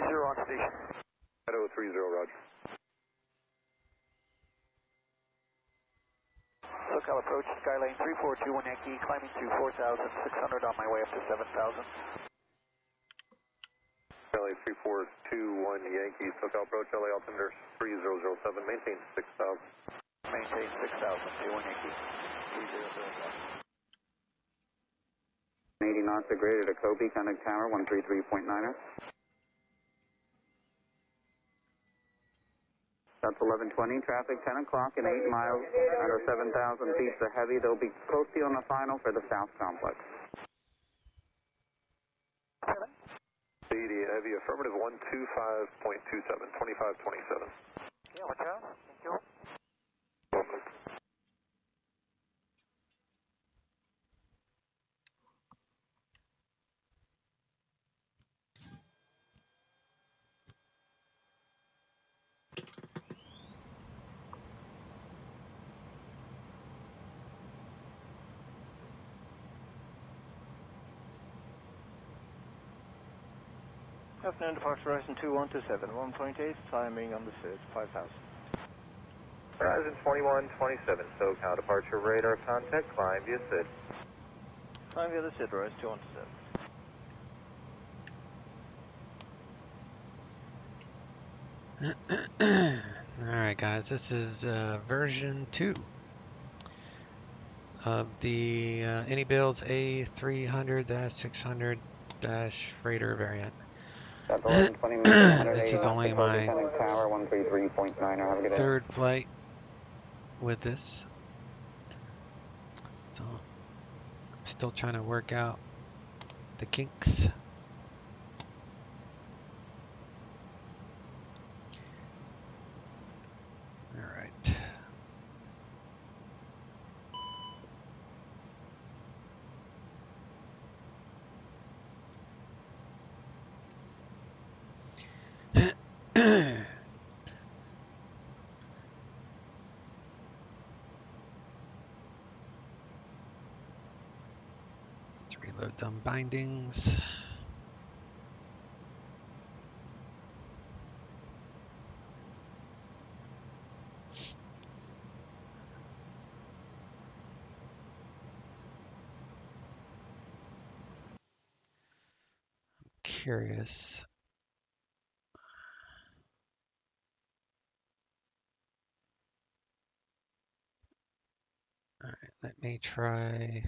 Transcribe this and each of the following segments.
on station. Shadow 30, roger. SoCal approach, Skylane 3421 Yankee, climbing to 4,600 on my way up to 7,000. LA 3421 Yankee, SoCal approach, LA altimeter 3007, maintain 6,000. Maintain 6,000, 21 Yankee, 3007. 80 knots are graded at Kobe, contact tower 133.9er. That's 1120, traffic 10 o'clock and 8 miles under 7,000 feet. The heavy, they'll be close to you on the final for the south complex. 80, heavy affirmative 125.27, 2527. Yeah, watch out. Thank you. Welcome. Afternoon, departure Horizon 2127, 1.8, climbing on the 5,000. Horizon 2127, SoCal departure radar contact, climb via SID. Climb via the SID, Horizon 2127. Alright guys, this is version 2 of the IniBuilds A300-600 freighter variant. This is only my third flight with this, so I'm still trying to work out the kinks. All right. Let's reload them bindings. Curious. All right, let me try.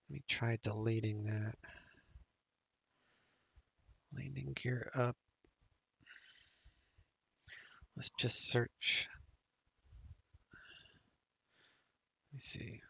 Let me try deleting that. Landing gear up. Let's just search. Let me see.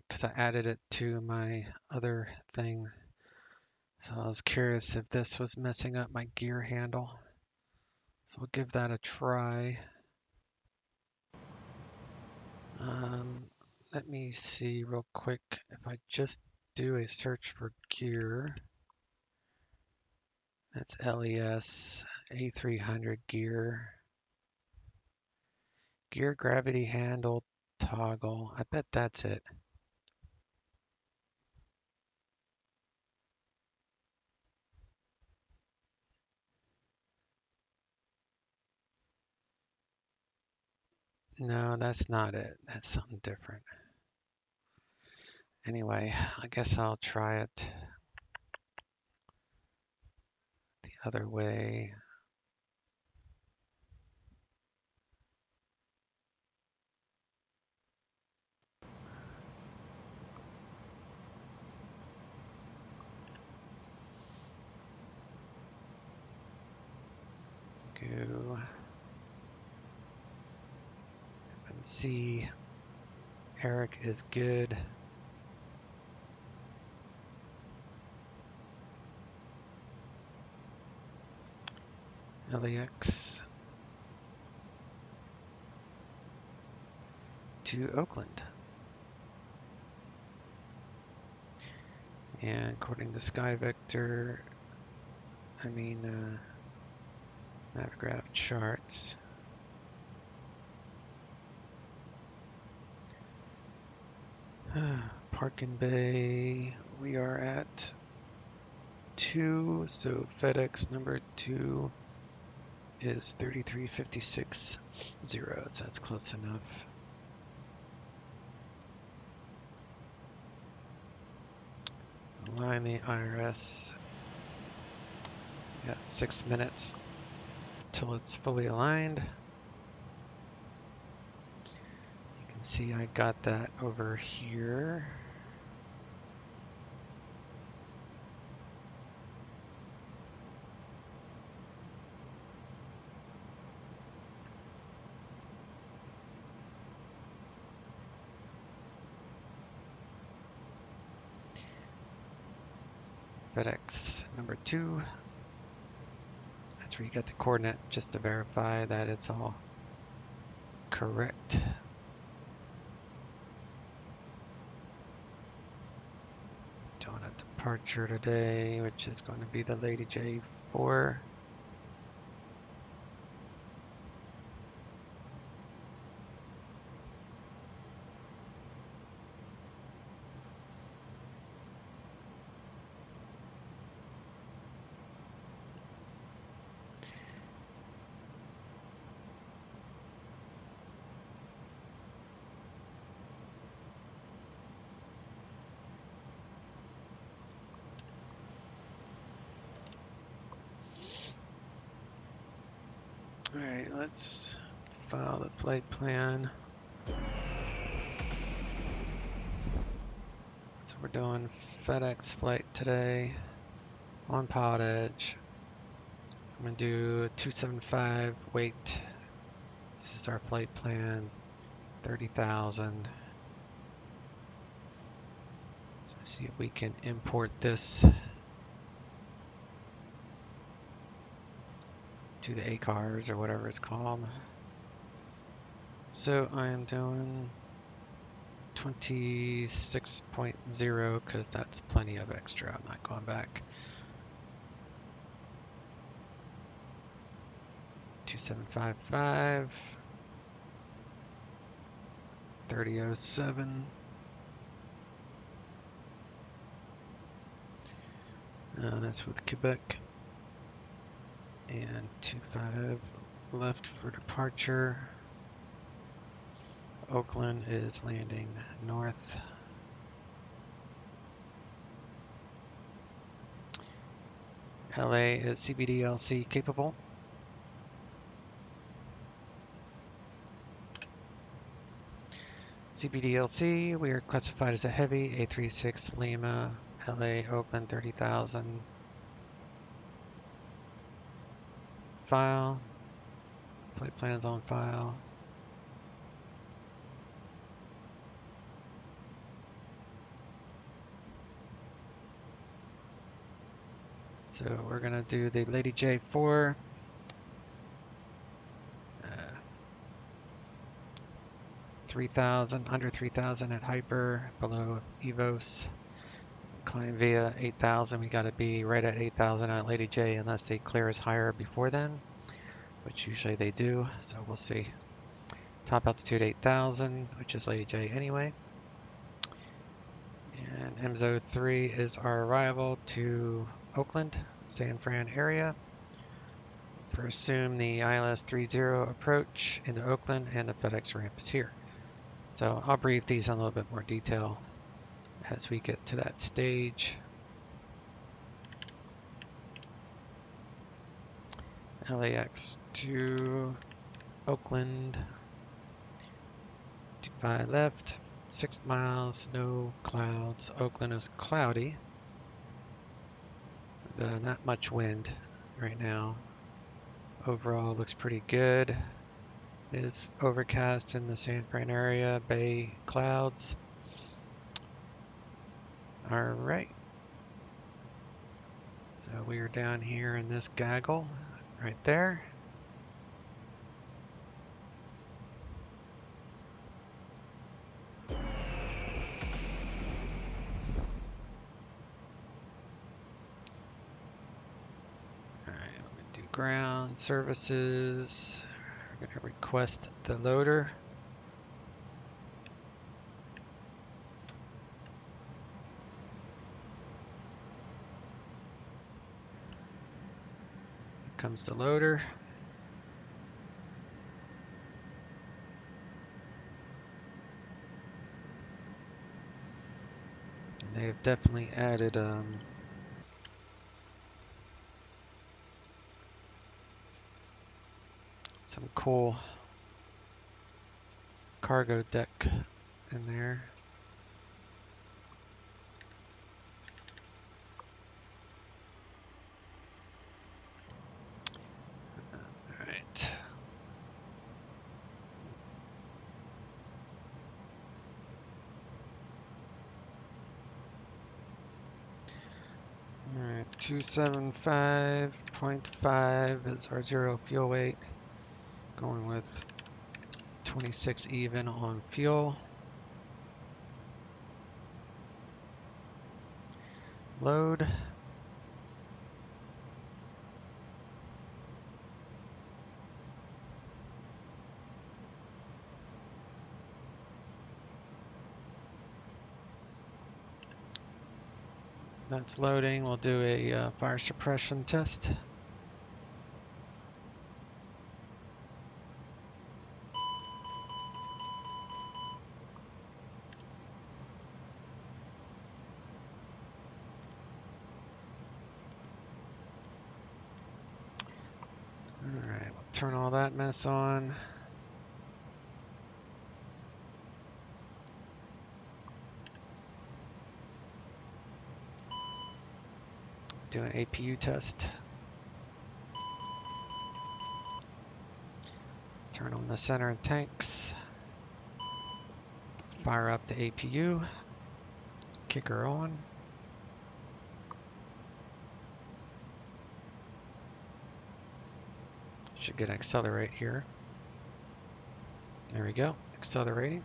Because I added it to my other thing. So I was curious if this was messing up my gear handle. So we'll give that a try. Let me see real quick if I just do a search for gear. That's LES A300 gear. Gear gravity handle toggle. I bet that's it. No, that's not it. That's something different. Anyway, I guess I'll try it the other way. go and see Eric is good. LAX to Oakland. And according to SkyVector, Navgraph charts, Parkin Bay, we are at 2, so FedEx number 2 is 3356.0, so that's close enough. Align the IRS. Got 6 minutes till it's fully aligned. You can see I got that over here. FedEx number 2. That's where you get the coordinate just to verify that it's all correct. Doing a departure today, which is going to be the Lady J4. Alright, let's file the flight plan. So we're doing FedEx flight today on PilotEdge. I'm going to do a 275 weight. This is our flight plan, 30,000. Let's see if we can import this to the ACARS or whatever it's called. So I am doing 26.0 because that's plenty of extra. I'm not going back. 2755 3007. That's with Quebec. And 25 left for departure. Oakland is landing north. LA is CBDLC capable. CBDLC, we are classified as a heavy, A36 Lima, LA, Oakland, 30,000. File, flight plans on file. So we're gonna do the Lady J4. 3,000, under 3,000 at hyper, below EVOS. Climb via 8,000. We got to be right at 8,000 at Lady J unless they clear us higher before then, which usually they do. So we'll see. Top altitude 8,000, which is Lady J anyway. And MZO 3 is our arrival to Oakland, San Fran area. For assume the ILS 30 approach into Oakland, and the FedEx ramp is here. So I'll brief these in a little bit more detail as we get to that stage. LAX to Oakland, 25 left, 6 miles, no clouds. Oakland is cloudy. Not much wind right now. overall looks pretty good. It's overcast in the San Fran area, bay clouds. All right. So we are down here in this gaggle right there. Ground services. We're going to request the loader. Here comes the loader. And they have definitely added some cool cargo deck in there. All right. All right, 275.5 is our zero fuel weight. Going with 26 even on fuel. Load. That's loading. We'll do a fire suppression test. All right, we'll turn all that mess on. Do an APU test. Turn on the center and tanks. Fire up the APU. Kick her on. Should get an accelerate here. There we go, accelerating.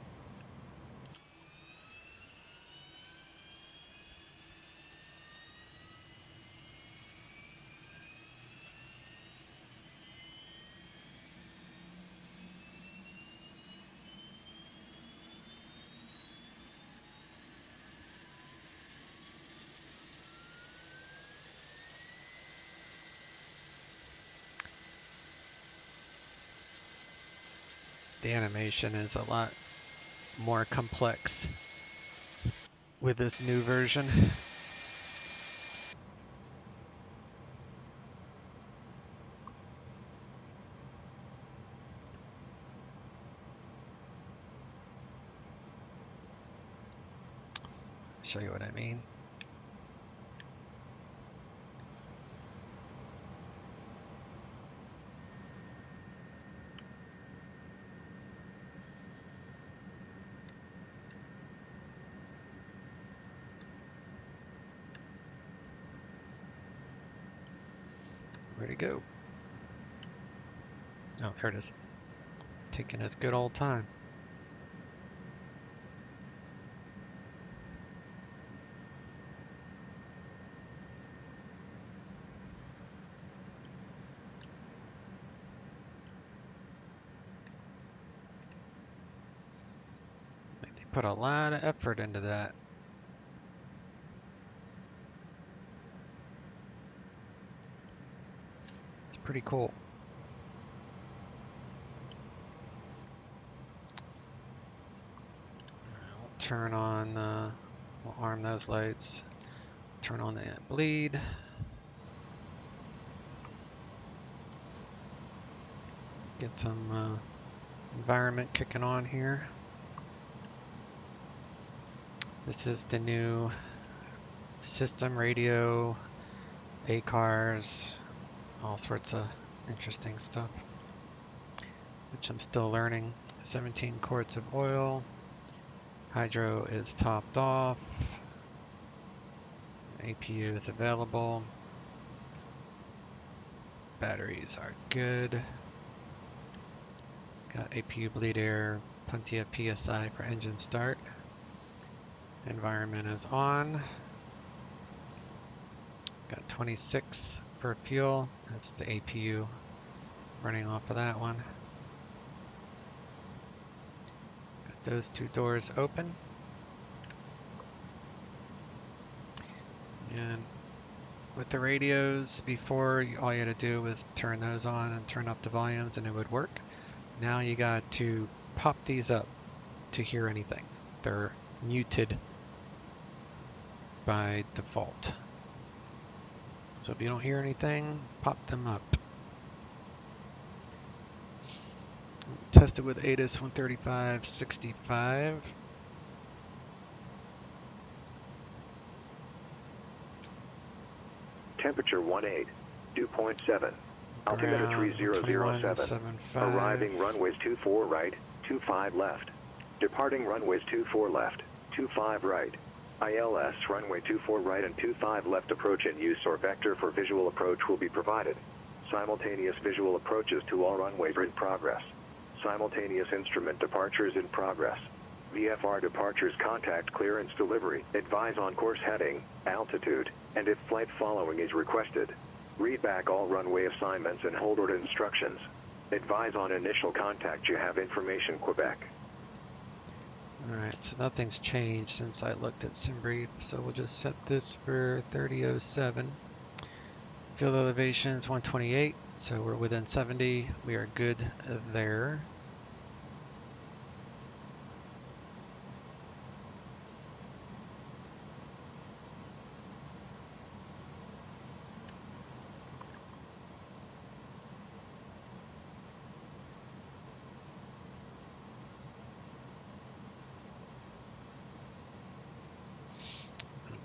The animation is a lot more complex with this new version. Show you what I mean. Where'd it go? Oh, there it is. Taking its good old time. They put a lot of effort into that. It's pretty cool. We'll turn on, we'll arm those lights. Turn on the bleed. Get some environment kicking on here. This is the new system, radio, ACARS, all sorts of interesting stuff, which I'm still learning. 17 quarts of oil. Hydro is topped off. APU is available. Batteries are good. Got APU bleed air, plenty of PSI for engine start. Environment is on. Got 26 for fuel. That's the APU running off of that one. Got those two doors open. And with the radios, before all you had to do was turn those on and turn up the volumes and it would work. Now you got to pop these up to hear anything. They're muted by default. So if you don't hear anything, pop them up. Tested with ATIS 135-65. Temperature 18, dew point 7. Altimeter 3007. Arriving runways 24 right, 25 left. Departing runways 24 left, 25 right. ILS runway 24 right and 25 left approach in use or vector for visual approach will be provided. Simultaneous visual approaches to all runways are in progress. Simultaneous instrument departures in progress. VFR departures contact clearance delivery. Advise on course heading, altitude, and if flight following is requested. Read back all runway assignments and hold order instructions. Advise on initial contact. You have information, Quebec. Alright, so nothing's changed since I looked at SimBrief, so we'll just set this for 3007. Field elevation is 128, so we're within 70. We are good there.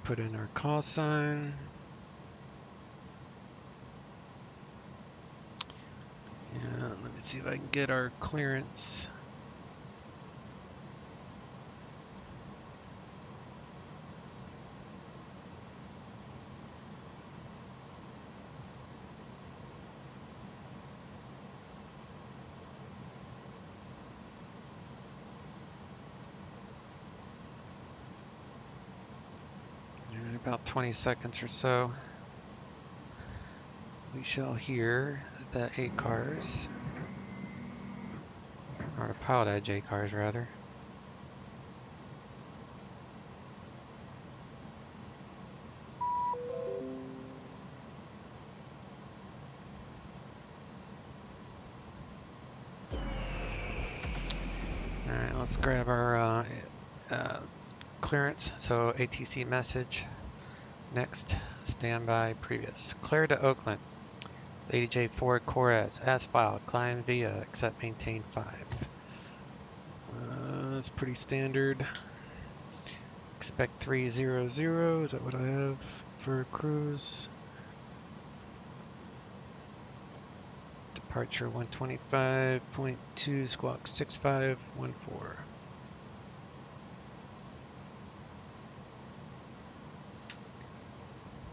Put in our call sign. Yeah, let me see if I can get our clearance. About 20 seconds or so, we shall hear the ACARS, or the PilotEdge ACARS rather. Alright, let's grab our clearance. So ATC message. Next, standby previous. Clear to Oakland. Lady J Ford Corez. As filed. Climb via. Except maintain 5. That's pretty standard. Expect 300. Is that what I have for cruise? Departure 125.2 squawk 6514.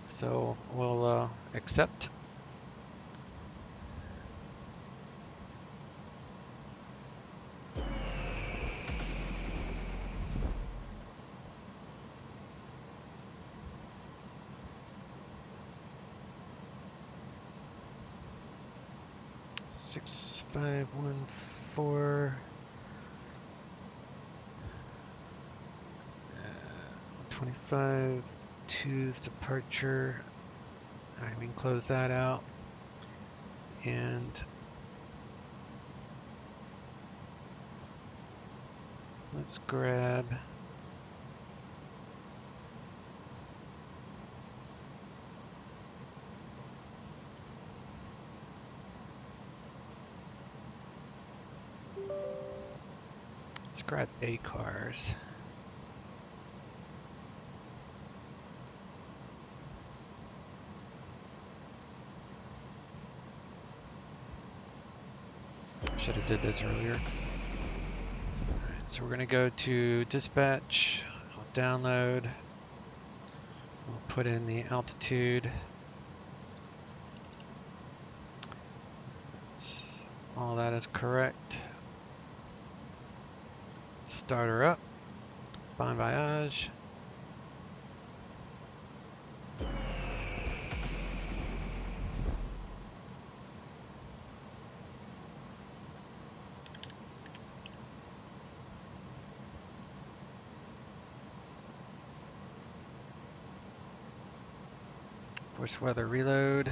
So we'll accept. Six 514. 25. 2's departure. Alright, we can close that out. And let's grab ACARS. Should have did this earlier. So we're going to go to dispatch, we'll download, we'll put in the altitude. All that is correct. Start her up. Bon voyage. Force weather reload.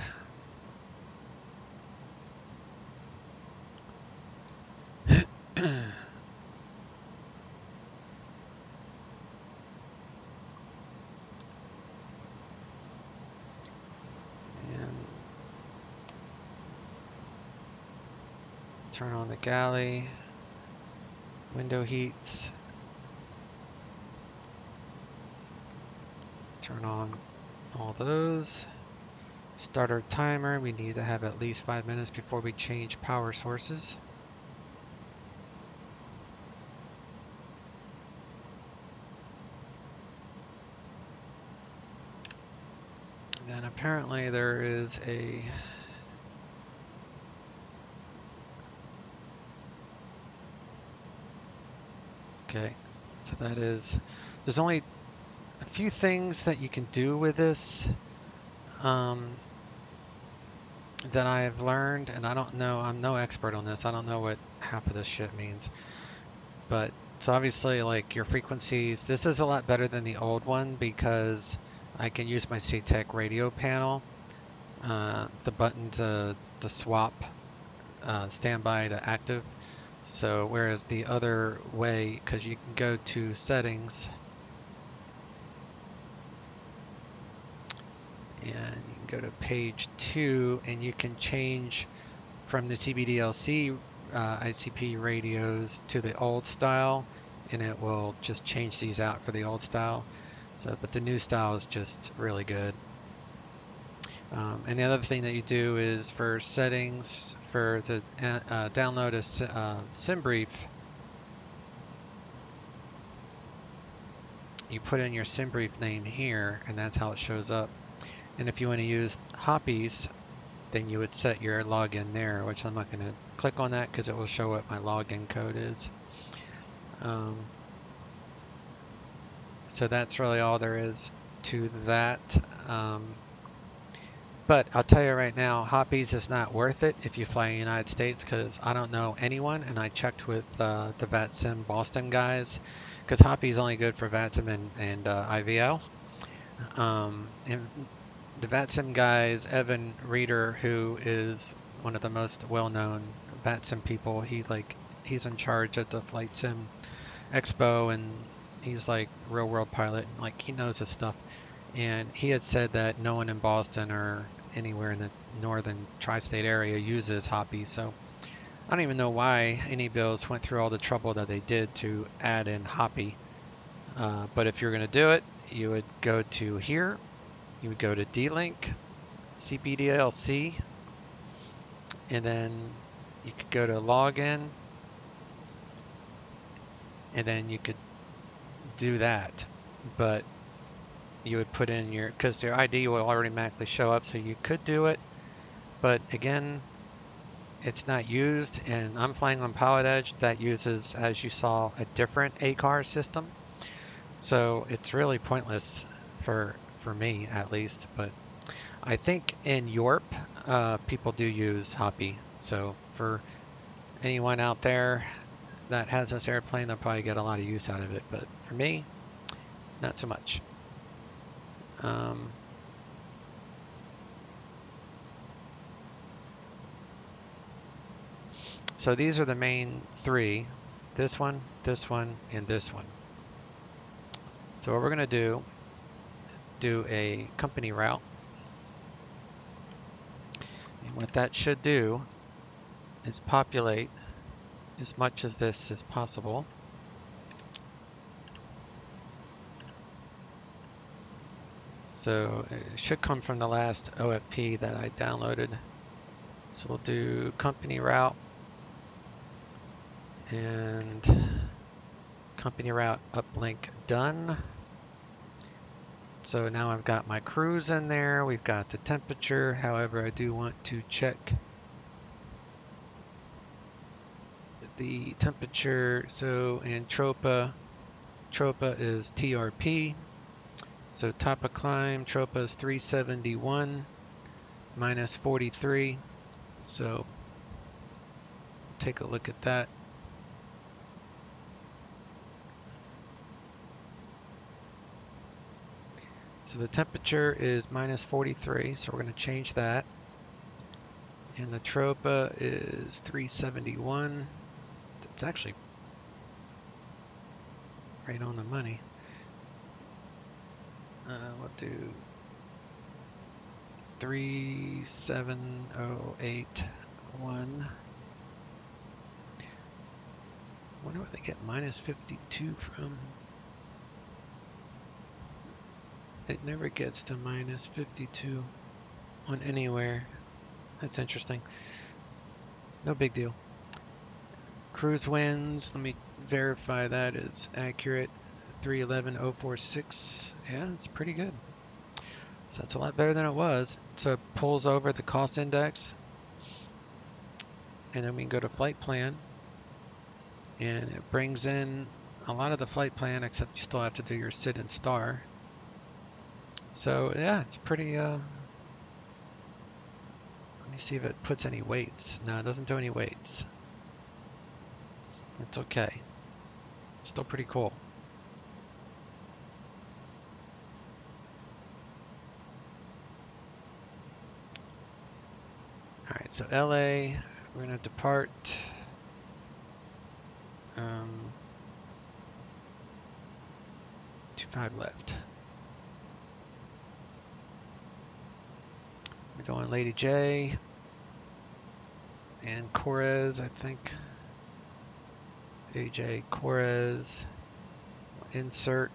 Turn on the galley, window heats, turn on all those, start our timer. We need to have at least 5 minutes before we change power sources. And then apparently there is a okay, so that is, there's only a few things that you can do with this that I've learned, and I don't know, I'm no expert on this. I don't know what half of this shit means. But, so obviously, like, your frequencies, this is a lot better than the old one because I can use my CTEC radio panel, the button to swap standby to active. So whereas the other way, because you can go to settings and you can go to page 2 and you can change from the CBDLC ICP radios to the old style, and it will just change these out for the old style. So, but the new style is just really good. And the other thing that you do is for settings, to download a sim brief, you put in your sim brief name here, and that's how it shows up. And if you want to use Hoppies, then you would set your login there, which I'm not going to click on that because it will show what my login code is. So that's really all there is to that. But I'll tell you right now, Hoppies is not worth it if you fly in the United States, because I don't know anyone, and I checked with the VATSIM Boston guys, because Hoppies is only good for VATSIM and IVL. And the VATSIM guys, Evan Reeder, who is one of the most well-known VATSIM people, he's in charge at the Flight Sim Expo, and he's like real world pilot, and like he knows his stuff. And he had said that no one in Boston or anywhere in the northern tri-state area uses Hoppies, so I don't even know why IniBuilds went through all the trouble that they did to add in Hoppy. But if you're going to do it, you would go to here, you would go to D-Link, CBDLC, and then you could go to Login, and then you could do that. But you would put in your, because your ID will automatically show up, so you could do it, but again, it's not used, and I'm flying on PilotEdge that uses, as you saw, a different ACAR system, so it's really pointless for me at least. But I think in Europe people do use Hoppy, so for anyone out there that has this airplane, they'll probably get a lot of use out of it, but for me, not so much. So these are the main three, this one, and this one. So what we're going to do a company route. And what that should do is populate as much as this as possible. So it should come from the last OFP that I downloaded. So we'll do company route. And company route uplink done. So now I've got my cruise in there. We've got the temperature. However, I do want to check the temperature. So in Tropa is TRP. So top of climb, Tropa is 371 minus 43. So take a look at that. So the temperature is minus 43, so we're going to change that. And the Tropa is 371. It's actually right on the money. We'll do 37081. I wonder where they get minus 52 from. It never gets to minus 52 on anywhere. That's interesting. No big deal. Cruise winds, let me verify that is accurate. 311.046. Yeah, it's pretty good. So that's a lot better than it was. So it pulls over the cost index. And then we can go to flight plan. And it brings in a lot of the flight plan, except you still have to do your sit and star. So yeah, it's pretty, let me see if it puts any weights. No, it doesn't do any weights. It's okay. Still pretty cool. Alright, so LA, we're gonna depart. 25 left. We're doing Lady J and Corez, I think. Lady J, Corez, insert.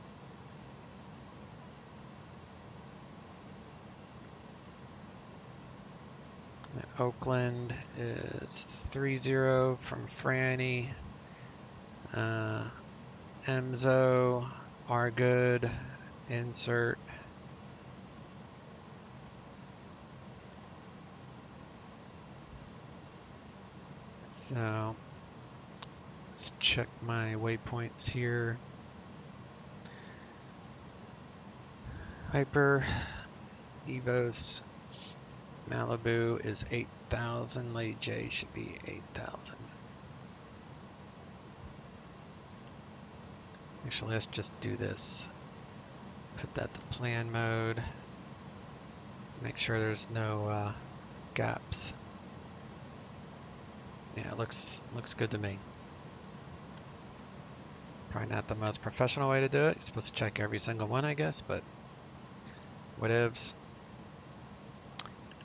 Oakland is 30 from Franny. Emzo, are good, insert. So let's check my waypoints here. Hyper, Evos, Malibu is 8,000. Lady J should be 8,000. Actually, let's just do this. Put that to plan mode. Make sure there's no gaps. Yeah, it looks good to me. Probably not the most professional way to do it. You're supposed to check every single one, I guess, but whatevs.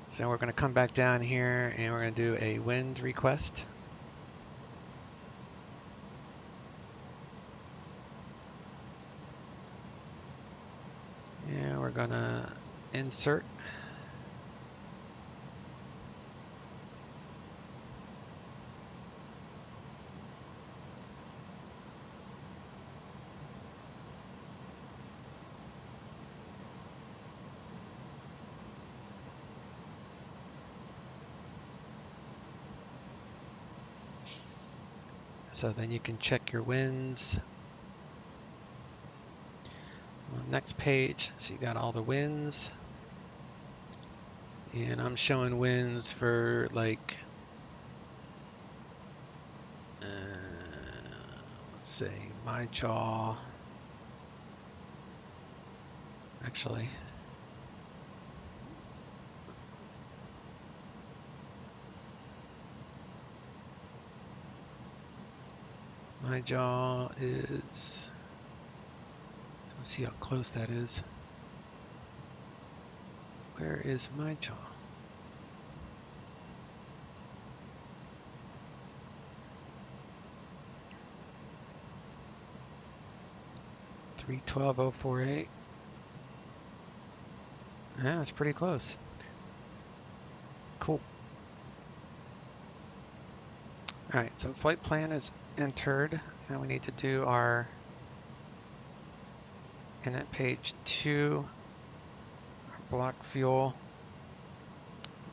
So we're going to come back down here and we're going to do a wind request. Yeah, we're going to insert. So then you can check your winds. On the next page, so you got all the winds. And I'm showing winds for like, let's see, my jaw. Actually, my jaw is, let's see how close that is. Where is my jaw? $312.048. Yeah, it's pretty close. Cool. Alright, so flight plan is entered. Now we need to do our init page 2, our block fuel.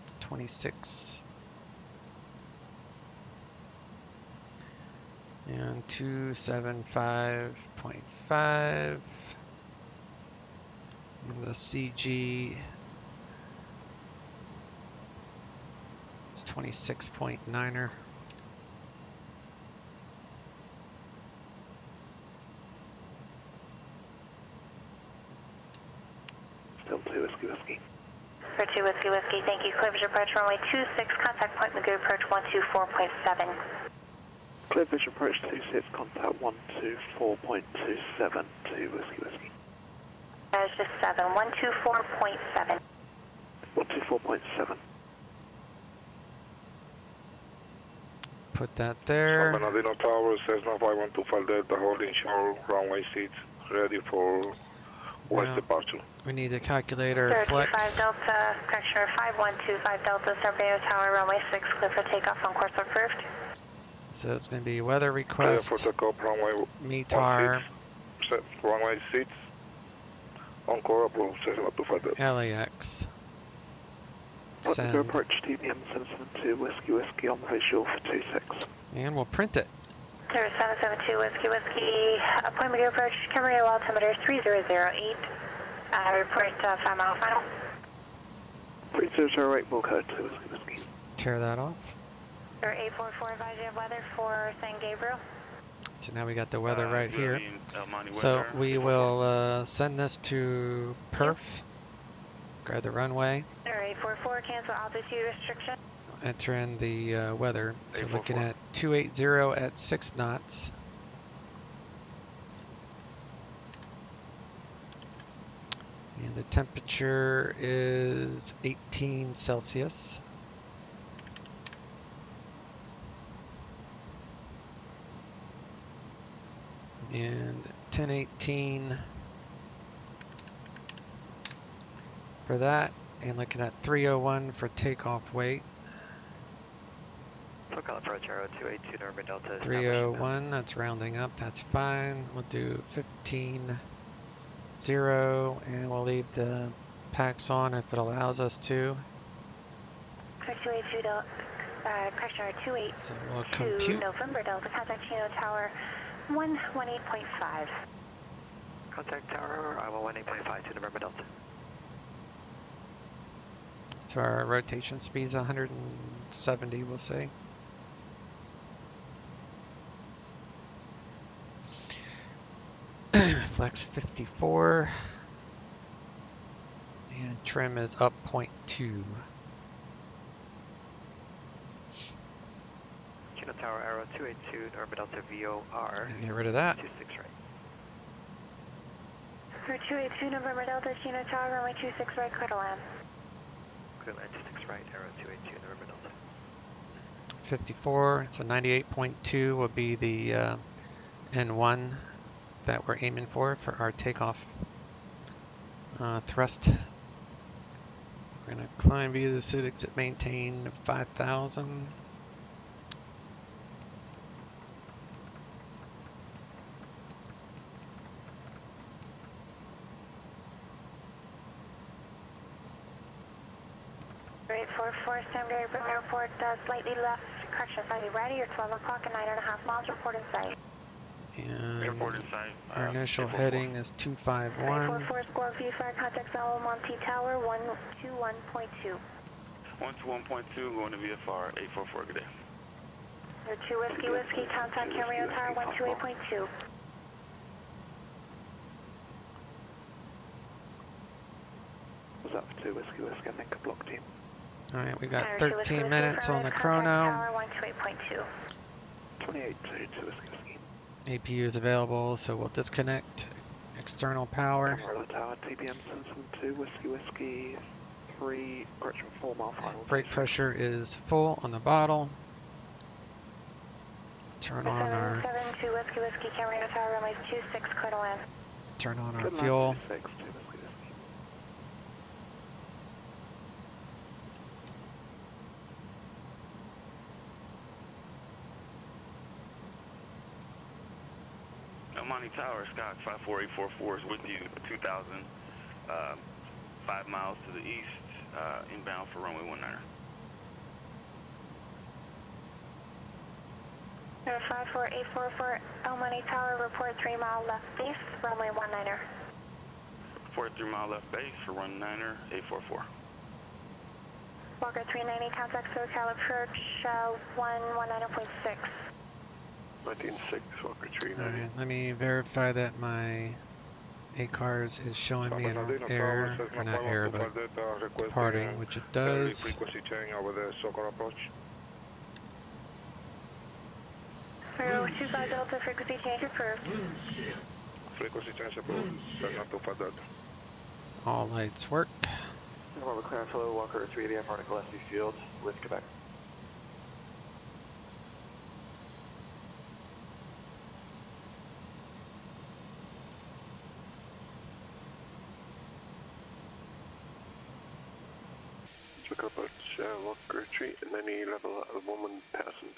It's 26 and 275.5, and the CG is 26.9er. Still 2 Whiskey Whiskey. For 2 Whiskey Whiskey, thank you. Clear visual approach runway 26, contact point Magoo approach 124.7. Clear visual approach 26, contact 124.27 to Whiskey Whiskey. That is just 7, 124.7. 124.7. Put that there. Bernardino Tower, Cessna 5125 Delta, holding shore, runway seats ready for west departure. We need to calculate our 025 flex. Delta, correction, 5125 Delta, Cerveo Tower, runway 6, clear for takeoff on course approved. So it's going to be weather Clear request, for takeoff, runway METAR, runway seats, encore approved, Cessna 25 Delta. LAX. Magoo Send. approach TBM 772 Whiskey Whiskey on visual for 26. And we'll print it. 0772 Whiskey Whiskey, point Magoo approach, Camarillo altimeter 3008. Report 5 mile final. 3008 will code to Whiskey Whiskey. Tear that off. 844 advisory of weather for San Gabriel. So now we got the weather right here. So we will send this to Perf. Grab the runway. 844 cancel altitude restriction. Enter in the weather. So we're looking at 280 at 6 knots. And the temperature is 18 Celsius. And 1018 for that. And looking at 301 for takeoff weight. Local approach Arrow 282 November Delta. 301, that's rounding up, that's fine. We'll do 15-0, and we'll leave the packs on if it allows us to. 282 Delta, correction, 282 So we'll compute. November Delta, contact Chino Tower 118.5. Contact Tower, I will 18.5 to November Delta. So our rotation speed is 170, we'll say. Flex 54. And trim is up 0.2. Chino Tower, Arrow 282 November Delta VOR. Get rid of that. 26 right. For 282 November Delta, Chino Tower, runway 26 right, clear to land. Clear land 26 right, Arrow 282 November Delta. 54, so 98.2 will be the N1 that we're aiming for our takeoff thrust. We're going to climb via the SID exit maintain 5,000. Great 44, San Gabriel Airport, slightly left, correction, slightly right of your 12 o'clock and 9.5 miles, report in sight. And our initial heading is 251. 44 Squawk VFR, contact Zone Monty Tower 121.2. 121.2, going to VFR, 844, good day. 2 Whiskey Whiskey, contact Camarillo Tower 128.2. Was that for 2 Whiskey Whiskey, I think a block team. Alright, we got 13 minutes on the chrono. Tower 128.2. 28 to 2 Whiskey Whiskey. APU is available, so we'll disconnect external power. Camarillo Tower, TBM 772, Whiskey Whiskey, 3, correction, 4 mile final. Brake pressure is full on the bottle. Turn on our 772 Whiskey Whiskey, Camarillo Tower, runway 26, clear to land. turn on our Good fuel. line, 26, 2 Whiskey Whiskey. Monty Tower, Scott 54844 is with you, 2,000, 5 miles to the east, inbound for runway 19er. 54844, El Monte Tower, report 3 mile left base, runway 19er. 43 mile left base for 19er, 844. Walker 390, contact SoCal approach 119.6. 19.6, Walker 390. Alright, let me verify that my ACARS is showing me an error, or not error, but departing, which it does. Frequency change over the SoCal approach. 025 Delta, frequency change approved. Frequency change approved. Cessna 25 Delta. All lights work. Normal clearance, hello, Walker 380, Park Gillespie Field with Quebec. Check approach, Walker 390, level 1 passing.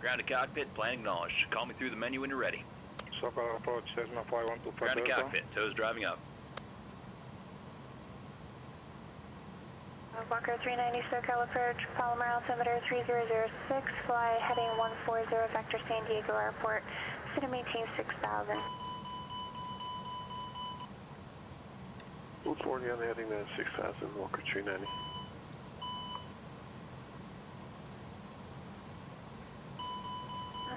Grounded cockpit, plan acknowledged. Call me through the menu when you're ready. SoCal approach, Cessna 5125 Grounded Delta. cockpit, toes driving up. Walker 390, SoCal approach, Palomar altimeter 3006, fly heading 140, vector San Diego Airport, city maintain 6000. 240 on the heading 6000, Walker 390.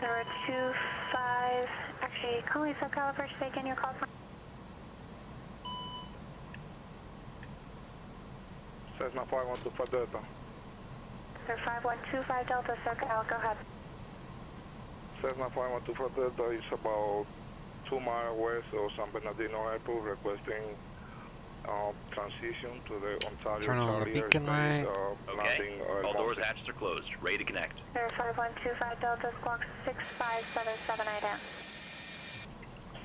There were 25, actually, calling SoCal approach, say again your call from. Cessna 5125 Delta. Sir 5125 Delta, SoCal, go ahead. Cessna 5125 Delta is about 2 miles west of San Bernardino Airport, requesting transition to the Ontario Turn on the Charlie beacon airspace, light. Okay, all doors, hatches are closed. Ready to connect. Sir 5125 Delta, squawk 6577, IDEN.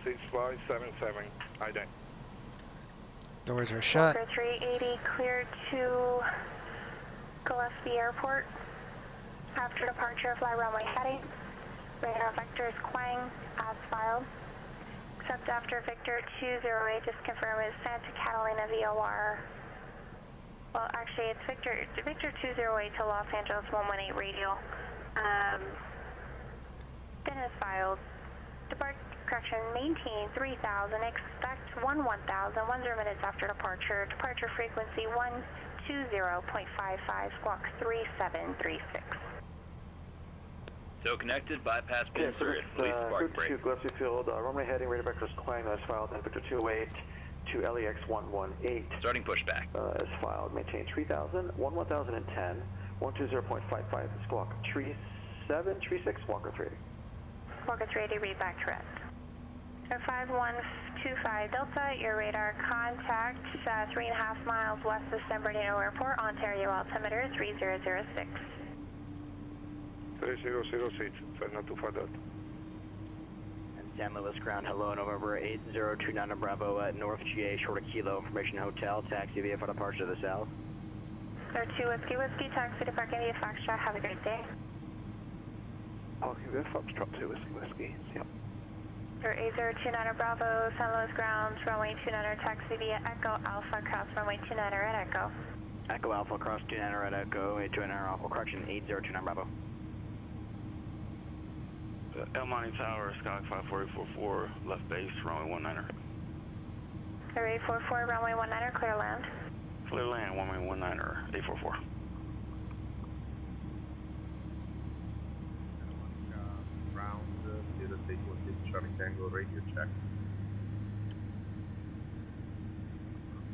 6577, IDEN. Doors are shut. Walker 380, cleared to Gillespie Airport. After departure, fly runway heading. Radar vector is Quang, as filed. Except after Victor 208, just confirm is Santa Catalina VOR. Well, actually, it's Victor 208 to Los Angeles 118 radial. Then is filed. Correction, maintain 3000, expect 1000, 10 minutes after departure. Departure frequency 120.55, squawk 3736. So connected, bypass pin inserted. Release the parking brake. Gillespie Field, runway heading, radar vector is Quang, as filed, and Victor 208 to LEX 118. Starting pushback. As filed, maintain 3000, 1010, 120.55, squawk 3736, Walker 380. Walker 380, read back to rest. 5125 Delta, your radar contact 3.5 miles west of San Bernardino Airport, Ontario altimeter 3006. 3006, Cessna 25 Delta. And San Luis ground, hello, November 8029 Bravo at North GA, short of Kilo, information hotel, taxi via for departure to the south. Sir 2 Whiskey, taxi to parking via Foxtrot, have a great day. Parking via Foxtrot 2 Whiskey, yep. Sir 8029 Bravo, San Luis ground, runway 29er, taxi via Echo Alpha, cross runway 29er at Echo. Echo Alpha, cross 29er at Echo, 829er Alpha, correction, 8029 Bravo. El Monte Tower, Sky 54844, left base, runway 19er. Sir 844, runway 19er, clear land. Clear land, runway 19er, 844. Ground, Theater Station 16, Charlie Tango, radio check.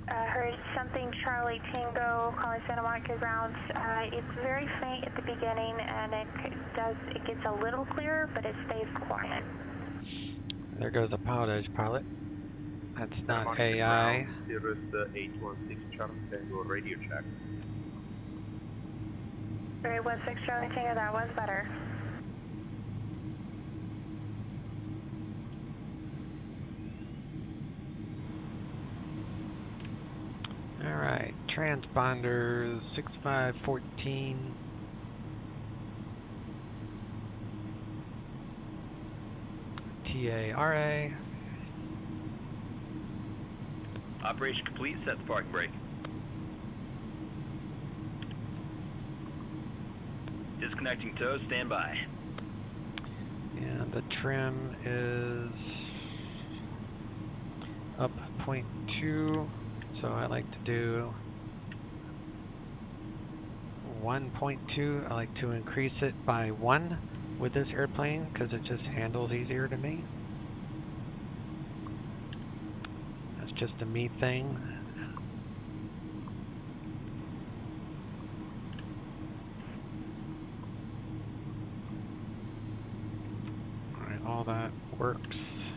Heard something Charlie Tango calling Santa Monica ground. It's very faint at the beginning and it gets a little clearer, but it stays quiet. There goes a PilotEdge pilot. That's not AI. Cirrus 816, Charlie Tango, radio check. 316 Charlie Tango, that was better. Alright, transponders 6514. PARA. Operation complete, set the parking brake. Disconnecting tow, stand by. And the trim is up 0.2, so I like to do 1.2. I like to increase it by 1 with this airplane because it just handles easier to me. That's just a me thing. Alright, all that works.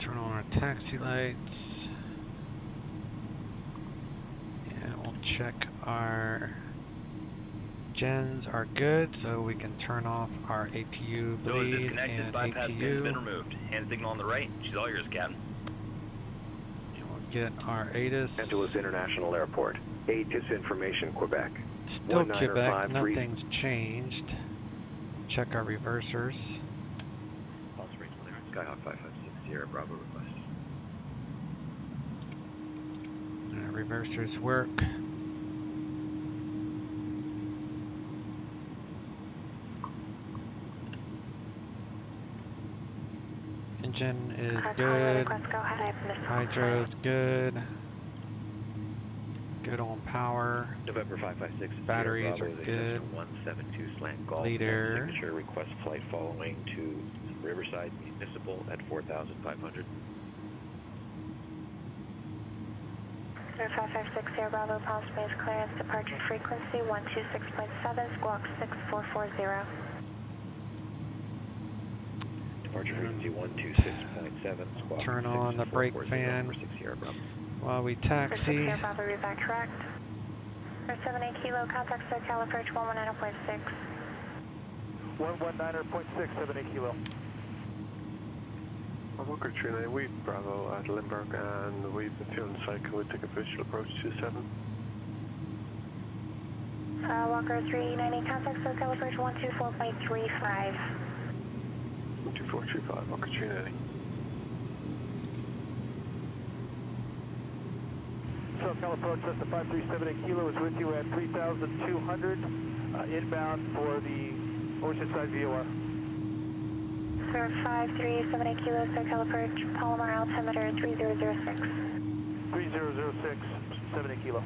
Turn on our taxi lights. And we'll check our gens are good, so we can turn off our APU bleed and bypass pin's been APU. removed. Hand signal on the right. She's all yours, Captain. And we'll get our ATIS. Angeles International Airport. ATIS information, Quebec. Still Quebec, nothing's changed. Check our reversers. Skyhawk 556 Sierra Bravo request. Our reversers work. Engine is good. Hydro's good. Good on power. November 556. Batteries are good. 172 slant golf. Leader. Signature request flight following to Riverside Municipal at 4,500. 556 Sierra Bravo, Palm Springs clearance, departure frequency 126.7, squawk 6440. Departure frequency 126.7, squawk. Turn on the brake fan while we taxi. Sierra Bravo, read back correct. 78 kilo, contact SoCal approach 119.6. 119.6, 78 kilo. Walker 39, we Bravo at Limburg, and we've been feeling cycle. We take official approach 27. Walker 390, contact SoCal approach 124.35. 12435, Walker 390. SoCal approach, that's the 5378 kilo, is with you at 3,200, inbound for the Oceanside VOR. Sir, 5378 kilo, SoCal approach, Palomar altimeter 3006. 3006, 78 kilo.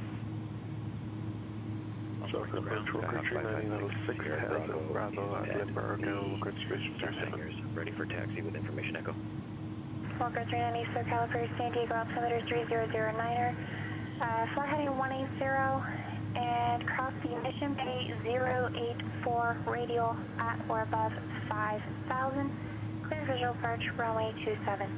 SoCal approach, Walker 390, level 6,000, Bravo at Limburg, and Walker Division 37. Ready for taxi with information echo. Walker 390, SoCal approach, San Diego altimeter 3009er. Fly heading 180 and cross the mission bay 084 radial at or above 5,000. Clear visual approach runway 27.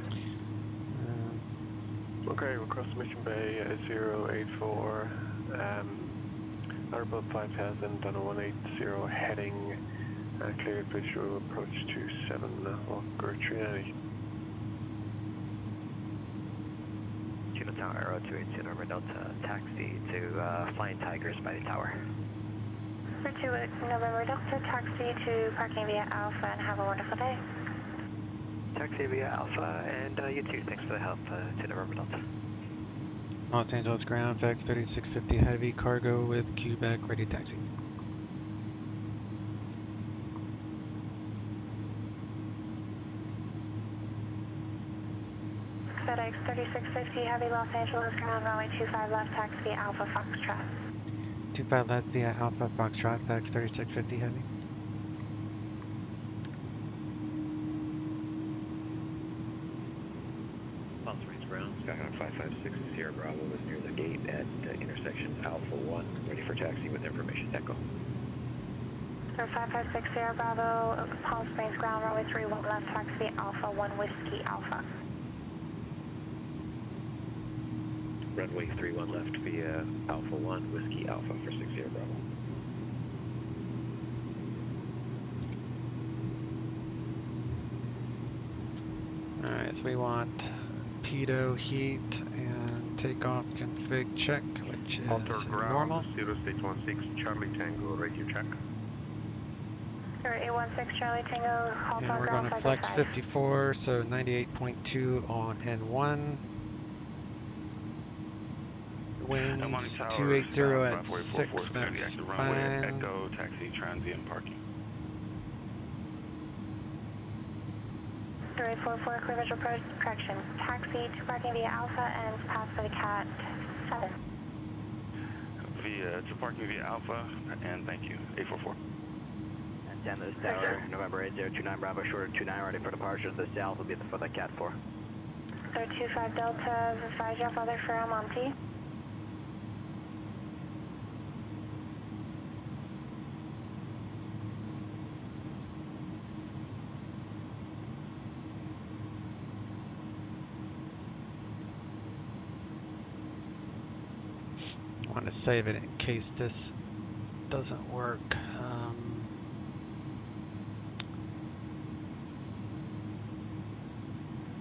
Okay, we'll cross mission bay 084, at above 5,000, on a 180 heading, cleared visual approach 27, Walker 390. Tower Aero 282 November Delta, taxi to Flying Tigers by the tower. For 2 November Delta, taxi to parking via Alpha and have a wonderful day. Taxi via Alpha and you too, thanks for the help, 2 November Delta. Los Angeles ground, FedEx 3650 heavy cargo with Quebec ready taxi. FedEx 3650 heavy Los Angeles ground, runway 25 left, taxi via Alpha Foxtrot. 25 left via Alpha Foxtrot, FedEx 3650 heavy. Palm Springs ground, Skyhawk 556 Sierra Bravo is near the gate at intersection Alpha 1, ready for taxi with information echo. Sir, 556 Sierra Bravo, Palm Springs ground, runway 31 left, taxi via Alpha 1 Whiskey Alpha. Runway 31 left via Alpha 1, Whiskey Alpha for 60 Bravo. Alright, so we want pitot heat and takeoff config check, which is normal. 0616 Charlie Tango, radio check. 816 Charlie Tango, halt And on we're ground going to flex 585. 54, so 98.2 on N1. Winds 280 at 6, that's fine. Echo, taxi, transient, parking. 3844, clear visual approach, correction. Taxi to parking via Alpha and pass for the Cat 7. To parking via Alpha, and thank you. 844. And 10 this tower, November 8029 Bravo, short 29, ready for departure to the south, will be for the Cat 4. 325 Delta, advise your father for Monty. I want to save it in case this doesn't work.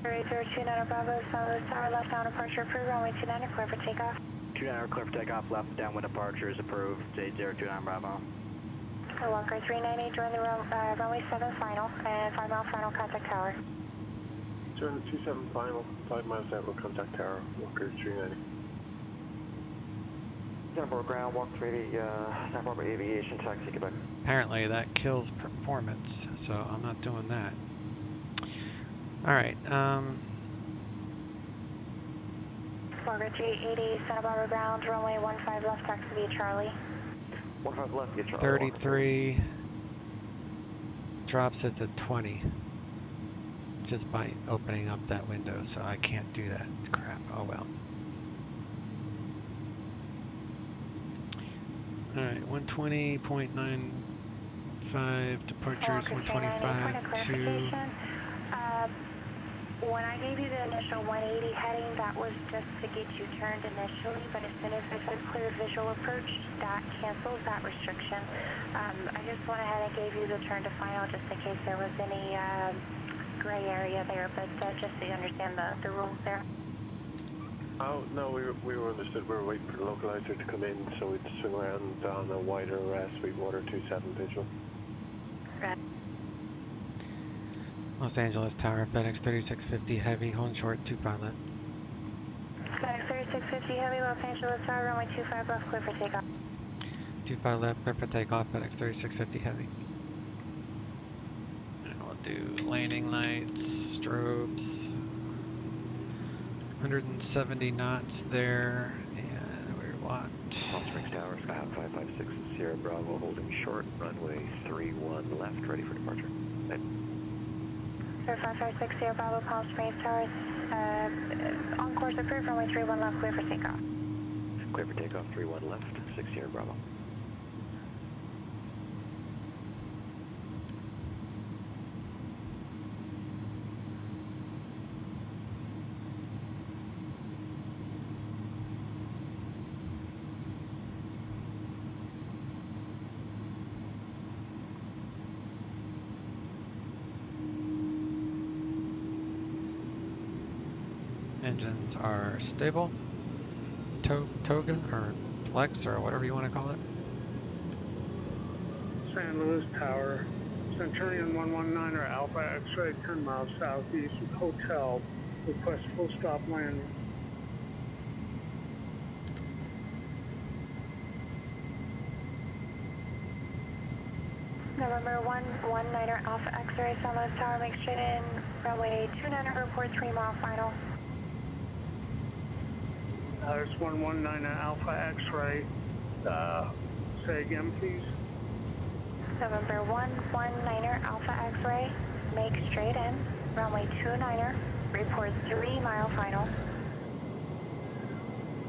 3029 Bravo, Southwest Tower, left down departure approved, runway 29, clear for takeoff. 29 clear for takeoff, left downwind departure is approved, 8029 Bravo. Walker 390, join the runway 7 final, and 5 mile final contact tower. Join the 27 final, 5 miles out, we'll contact tower, Walker 390. Santa Barbara ground, walk 380, Santa Barbara Aviation, taxi, Quebec. Apparently that kills performance, so I'm not doing that. Alright, Walker 380, Santa Barbara ground, runway 15 left, taxi via Charlie. 15 left, via Charlie. 33 drops it to 20 just by opening up that window, so I can't do that crap. Oh well. Alright, 120.95 departures, 125 to... When I gave you the initial 180 heading, that was just to get you turned initially, but as soon as I said clear visual approach, that cancels that restriction. I just went ahead and gave you the turn to final just in case there was any gray area there, but just so you understand the rules there. Oh, no, we were understood. We were waiting for the localizer to come in, so we'd swing around on a wider Sweetwater 27 visual. Right. Los Angeles Tower, FedEx 3650 Heavy, hold short, 25 left. FedEx 3650 Heavy, Los Angeles Tower, runway 25 left, clear for takeoff. 25 left, clear for takeoff, FedEx 3650 Heavy. And we'll do landing lights, strobes. 170 knots there, and we want... Palm Springs Tower, 556 Sierra Bravo, holding short, runway 31 left, ready for departure. 5556 Sierra Bravo, Palm Springs Towers, on course approved, runway 31 left, clear for takeoff. Clear for takeoff, 31 left, 6 Sierra Bravo. Engines are stable. Toga or Flex or whatever you want to call it. San Luis Tower, Centurion 119 or Alpha X-ray 10 miles southeast of hotel. Request full stop landing. November 119er Alpha X-ray, San Luis Tower, make straight in, runway 29er, report 3 mile final. There's 119 Alpha X-ray. Say again, please. November 119er Alpha X-ray, make straight in, runway 29er, report 3 mile final.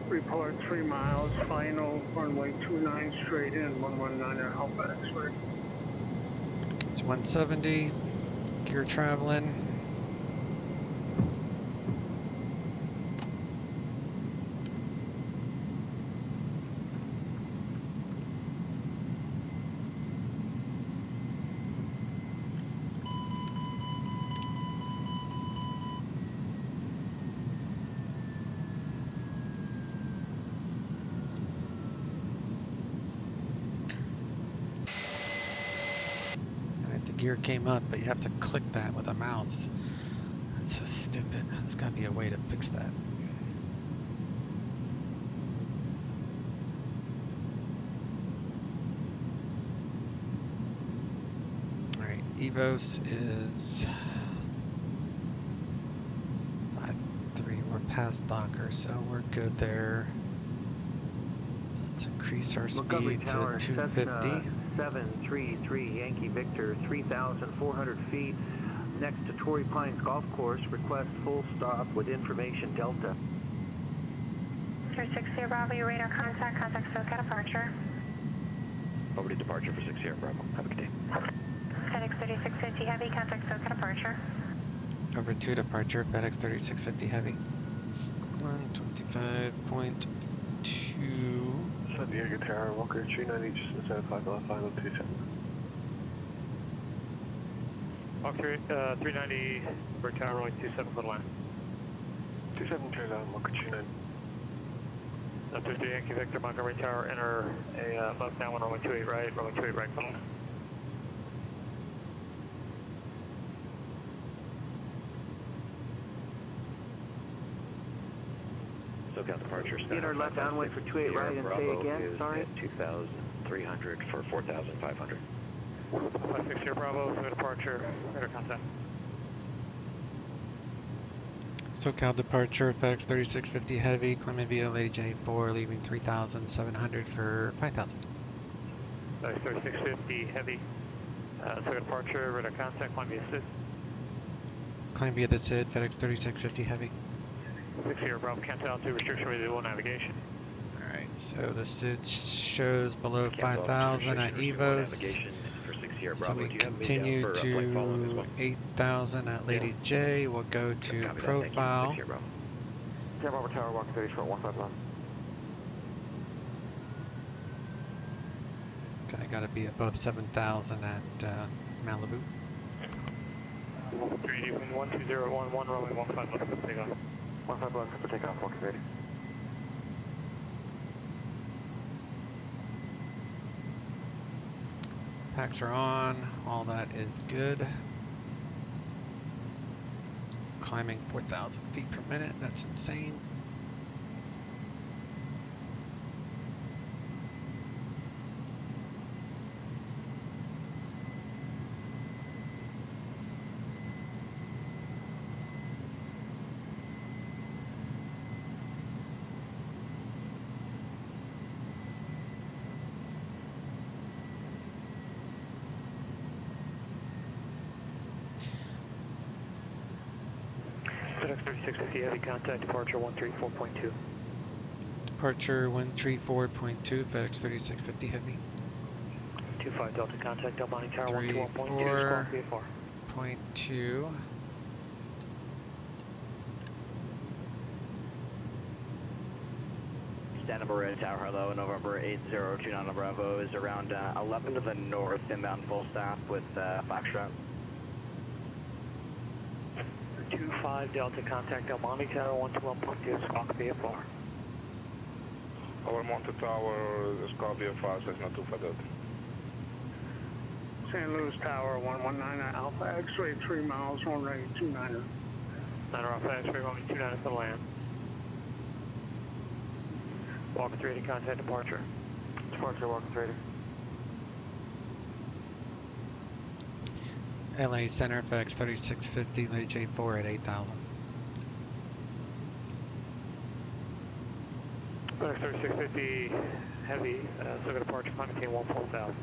Report 3 miles, final, runway 29 straight in, 119er Alpha X-ray. It's 170, gear traveling. gear came up, but you have to click that with a mouse. That's so stupid. There's got to be a way to fix that. Alright, EVOS is 5.3. We're past Docker, so we're good there. So let's increase our speed to 250. 733 Yankee Victor, 3,400 feet next to Torrey Pines Golf Course. Request full stop with information Delta. 360 Bravo, your radar contact SoCal departure. Over to departure for 60 Bravo. Have a good day. FedEx 3650 Heavy, contact SoCal departure. Over to departure, FedEx 3650 Heavy. 125.2. San Diego Tower, Walker 390, just inside of 5027. Walker 390, Bird Tower, runway 27 for the line. 27 turns on, Walker 390. 33 Yankee Victor, Montgomery Tower, enter a left down, runway 28 right, runway 28 right for the line. SoCal departure. Enter left downwind for 28 right and say again, sorry. 2,300 for 4,500. 560 Bravo, for departure, radar contact. SoCal departure, FedEx 3650 Heavy, climbing via Lady J4, leaving 3,700 for 5,000. FedEx 3650 Heavy, SoCal departure, radar contact, climb via SID. Climb via the SID, FedEx 3650 Heavy. 60 Bravo, cancel altitude restriction with low navigation. Alright, so the SID shows below 5,000 at EVOS. So we continue to 8,000 at Lady J. We'll go to profile. Bravo Tower, Walker 30 short, 151. Okay, gotta be above 7,000 at Malibu. 3D, 12011, runway 15 left for takeoff. 151 for takeoff, Walker 30. Packs are on, all that is good. Climbing 4,000 feet per minute, that's insane. FedEx 3650 Heavy, contact departure 134.2. Departure 134.2, FedEx 3650 Heavy. 25 Delta, contact Del Monte Tower 124.2. Stand by Red Tower, hello, November 8029 Bravo is around 11 to the north, inbound full stop with Foxtrot. 25 Delta, contact Del Monte Tower 121.2, Squawk VFR. Our Monte Tower, Squawk VFR says not too far Delta. St. Louis Tower, 119 Alpha X-ray, 3 miles, runway 29er. 9 Alpha X-ray, runway 29er for the land. Walker 380, contact departure. Departure, Walker 380. LA Center, FedEx 3650, Lady J4 at 8,000. FedEx 3650 Heavy, so departure, climb maintain 14,000.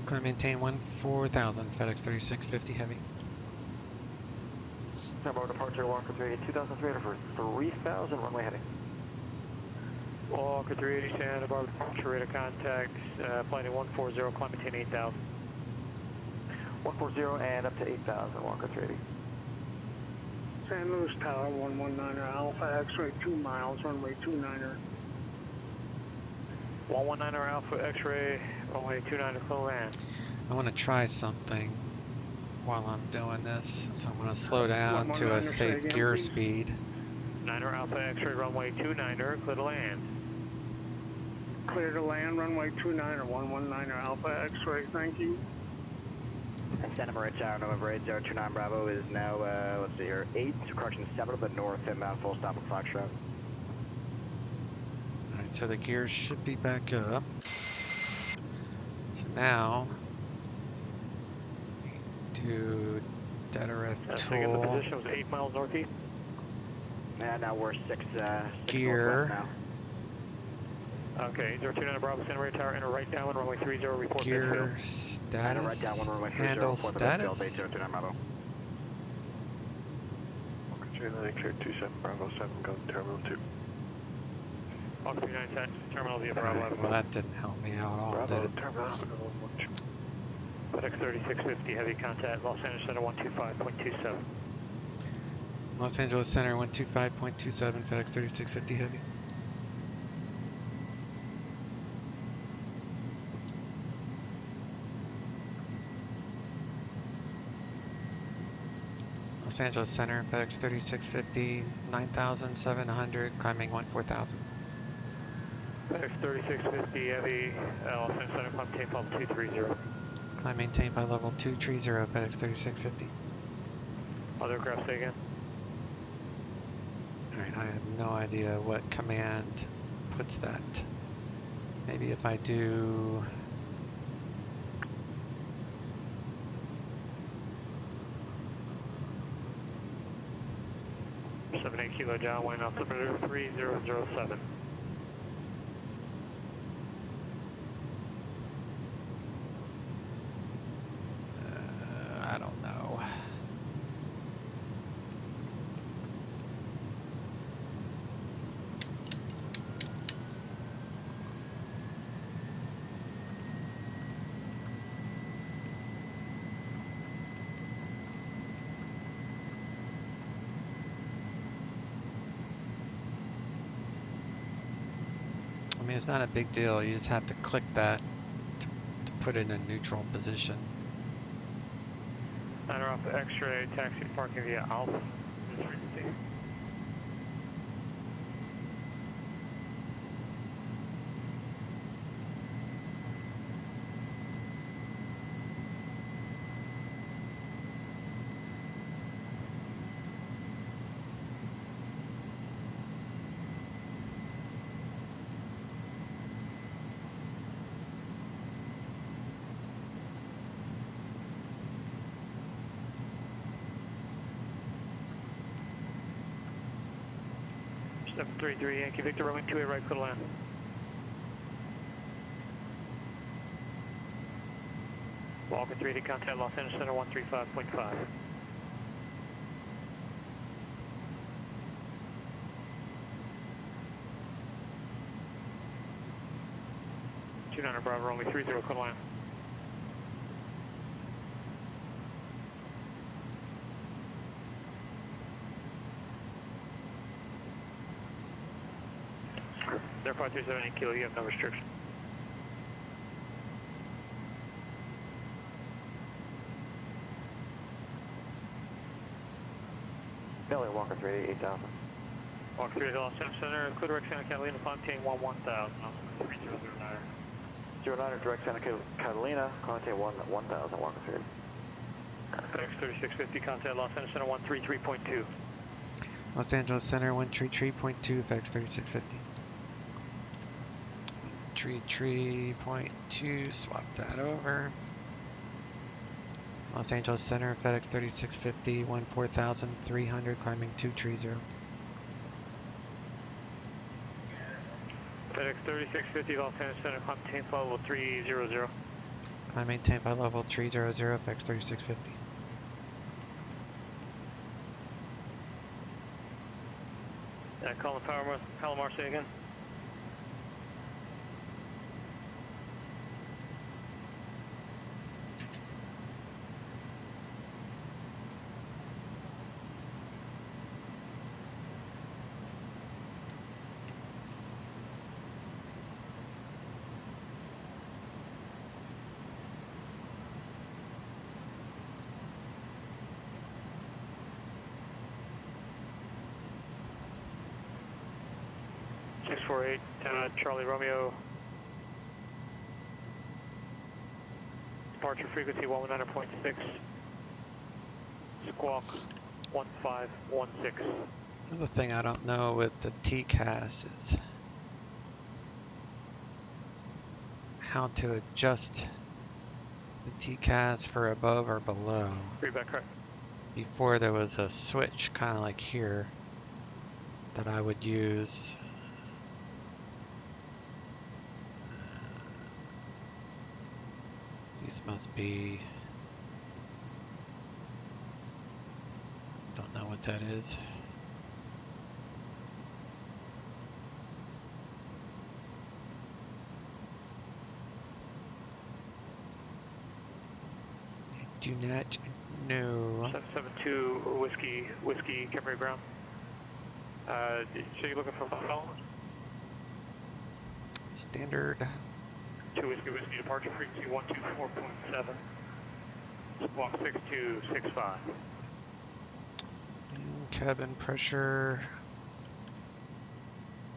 Climb maintain 14,000, FedEx 3650 Heavy. Bravo departure, Walker 380, 2,300 for 3,000, runway heading. Walker 380, stand above departure, radar contacts, flight 140, climb maintain 8,000. 140 and up to 8,000, Walker 380. St. Louis Tower, 119er Alpha X-ray, 2 miles, runway 29er. 119er Alpha X-ray, runway 29er, clear land. I want to try something while I'm doing this, so I'm going to slow down to a safe gear speed. 9er Alpha X-ray, runway 29er, clear to land. Clear to land, runway 29er, 119er Alpha X-ray, thank you. And Santa Maria Tower, November 8029 Bravo is now, let's see here, 8, correction 7 to the north, inbound full stop at Foxtrot. Alright, so the gears should be back up. So now, do data ref Again, the tool, position was 8 miles northeast. And now we're 6 gear, now. Okay, 029 Bravo, Santa Maria Tower, enter right downwind, runway 30, report gear Enter right status, downwind, runway 30, handle report the status. 029 Bravo. Walker 39, cleared 27 Bravo 7, go to Terminal 2. Walker 39, Terminal via Bravo. Well, that didn't help me out at all, Bravo, did it? Terminal 2. FedEx 3650, heavy contact, Los Angeles Center 125.27. Los Angeles Center 125.27, FedEx 3650 heavy. Los Angeles Center, FedEx 3650, 9,700, climbing 14,000. FedEx 3650, heavy, Los Angeles Center, climb tape level 230. Climb maintained by level 230, FedEx 3650. Other aircraft, say again. Alright, I have no idea what command puts that. Maybe if I do... $78 Kilo John, wind altimeter 3007. I don't know. I mean, it's not a big deal. You just have to click that to put it in a neutral position. Enter off the X-ray, taxi to parking via Alpha. Step 33, Yankee Victor, runway 28 right, clear to land. Walker 3 to contact Los Angeles Center 135.5. Bravo, runway 30, clear to land. Air 5378 Kilo, you have no restriction. Belly, Walker 3 8000. Walker 3 Los Angeles Center, clear direct Santa Catalina, Fontaine 1000. 3009. 09 direct Santa Catalina, contact 1000, Walker 3. FedEx 3650, contact Los Angeles Center 133.2. Los Angeles Center 133.2, FedEx 3650. 133.2, swap that over. Los Angeles Center, FedEx 3650, 14,300, climbing 230. FedEx 3650, Los Angeles Center, climb maintain level 300. Climb maintained by level 300, FedEx 3650. Calling Palomar, say again. Charlie Romeo. departure frequency 119.6, squawk 1516. Another thing I don't know with the TCAS is how to adjust the TCAS for above or below. Read back correct. Before there was a switch kind of like here that I would use. These must be, don't know what that is. I do not know. 772 whiskey, Camry ground. So you're looking for phone? Standard. 2 whiskey departure frequency 124.7. Squawk 6265. Cabin pressure.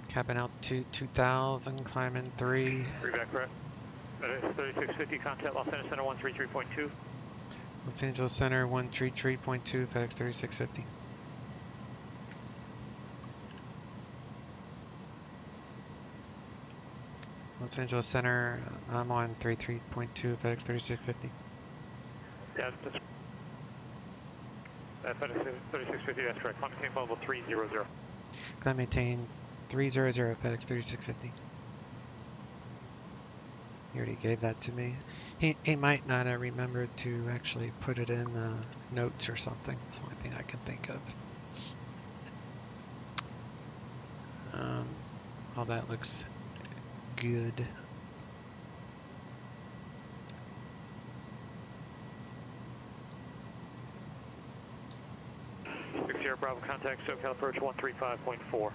Cabin altitude 2000, climbing 3. Read back correct. 3650, contact Los Angeles Center 133.2. Los Angeles Center 133.2, FedEx 3650. Los Angeles Center, I'm on 33.2, FedEx 3650. Yeah, that's FedEx 3650, that's correct. Climb maintain level 300. Climb maintain 300, FedEx 3650. He already gave that to me. He might not have remembered to actually put it in the notes or something. It's the only thing I can think of. All that looks good. Sierra Bravo contact SoCal approach 135.4.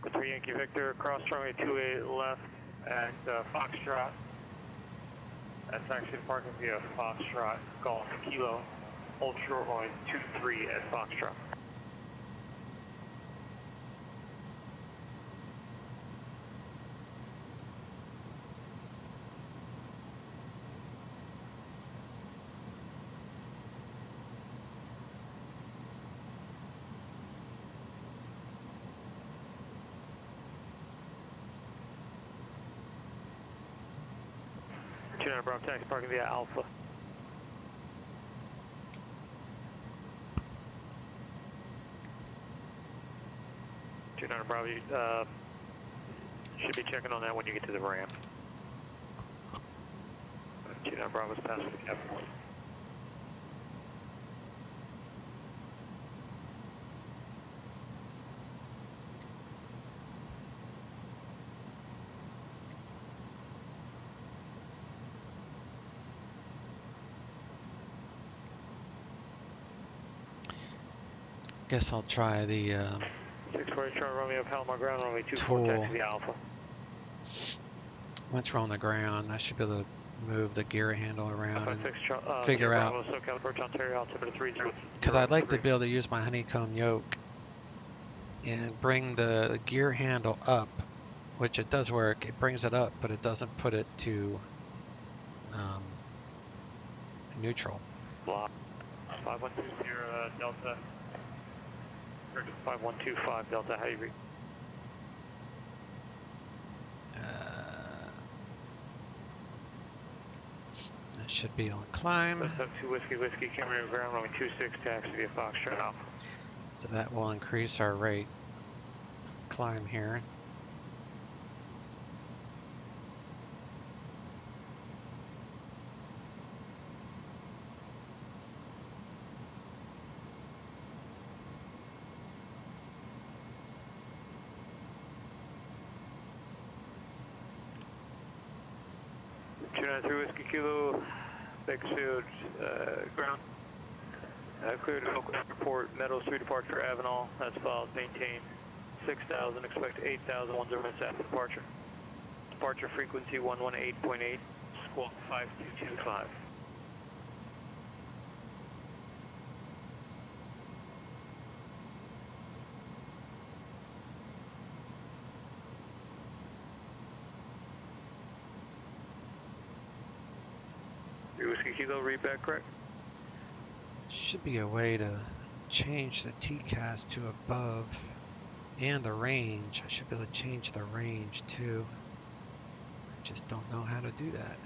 The 3 Yankee Victor, cross runway 28 left at Foxtrot. That's actually parking via Foxtrot, Golf Kilo. Hold short line 23 at Foxtrot. Bravo taxi parking via Alpha. Bravo, should be checking on that when you get to the ramp. 29 Bravo's past the cap point. Guess I'll try the 6-4 Charlie Romeo Palomar ground runway 24 tool. taxi Alpha. Once we're on the ground, I should be able to move the gear handle around and 56, figure out. SoCal approach Ontario altimeter 30. Because I'd like to be able to use my honeycomb yoke and bring the gear handle up, which it does work. It brings it up, but it doesn't put it to neutral. Block 5120 Delta. 5125 Delta, how do you read? That should be on climb. 2 Whiskey, Camry ground runway 26 taxi via Foxtrot Alpha. So that will increase our rate. Climb here. Through Whiskey Kilo, Bakersfield ground. Cleared at Oakland Airport, Meadows 3 departure Avenal. That's filed, maintain 6,000, expect 8,000, 10 minutes after departure. Departure frequency 118.8, squawk 5225. Kilo, read back correct. Should be a way to change the TCAS to above and the range. I should be able to change the range too. I just don't know how to do that.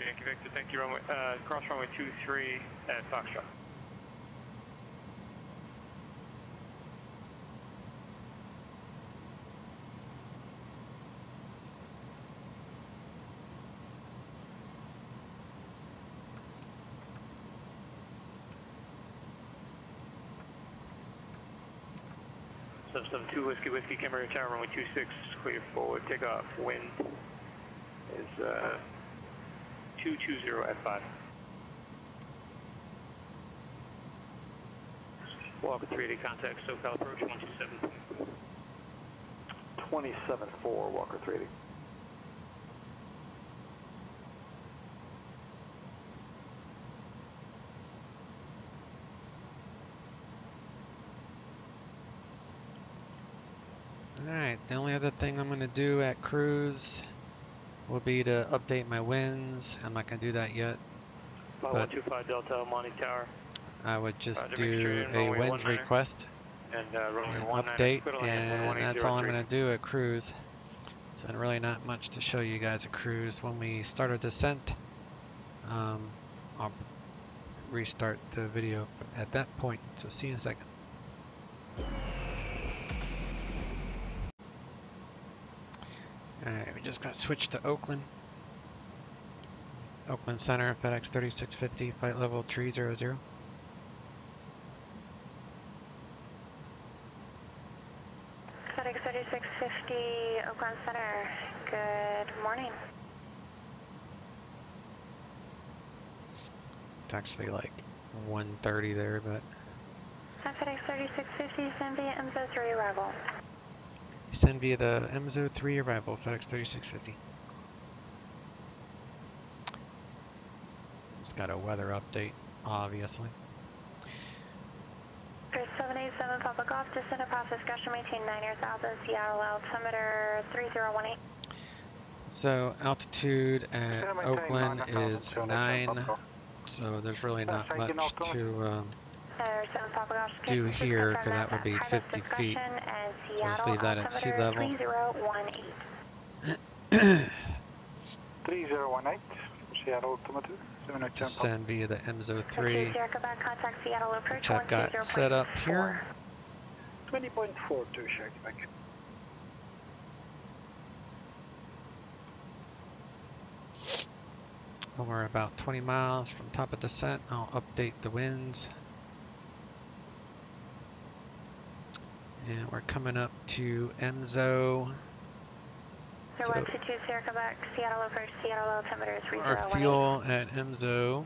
Yankee Victor, thank you, runway, cross runway 23 at Foxtrot. Some 2 Whiskey, Camera Tower, runway 26, clear forward, take off, wind is 220 at 5. Walker 380, contact SoCal approach 127. 27-4, Walker 380. Alright, the only other thing I'm going to do at cruise will be to update my winds. I'm not going to do that yet. 5125 Delta, Monty Tower. I would just do a winds request and update, and that's all I'm going to do at cruise. So really not much to show you guys at cruise. When we start a descent, I'll restart the video at that point. So see you in a second. Alright, we just got switched to Oakland. Oakland Center, FedEx 3650, flight level 300. FedEx 3650, Oakland Center, good morning. It's actually like 1:30 there, but... FedEx 3650, send via MZO3 arrival. Send via the MZO3 arrival, FedEx 3650. Just got a weather update, obviously. 787 Papa Golf, descent and process, Gusher, maintain 9000, Seattle, altimeter 3018. So altitude at Oakland is 9, so there's really not much to do here, because that would be 50 feet. So just leave that at sea level. 3018, Seattle altimeter. Descend via the MZO3, which I've got set up here. 20.42, Sharkback. When we're about 20 miles from top of descent, I'll update the winds. And we're coming up to MZO. So 122 Quebec, Seattle approach, Seattle altimeter 3018. Our fuel at MZO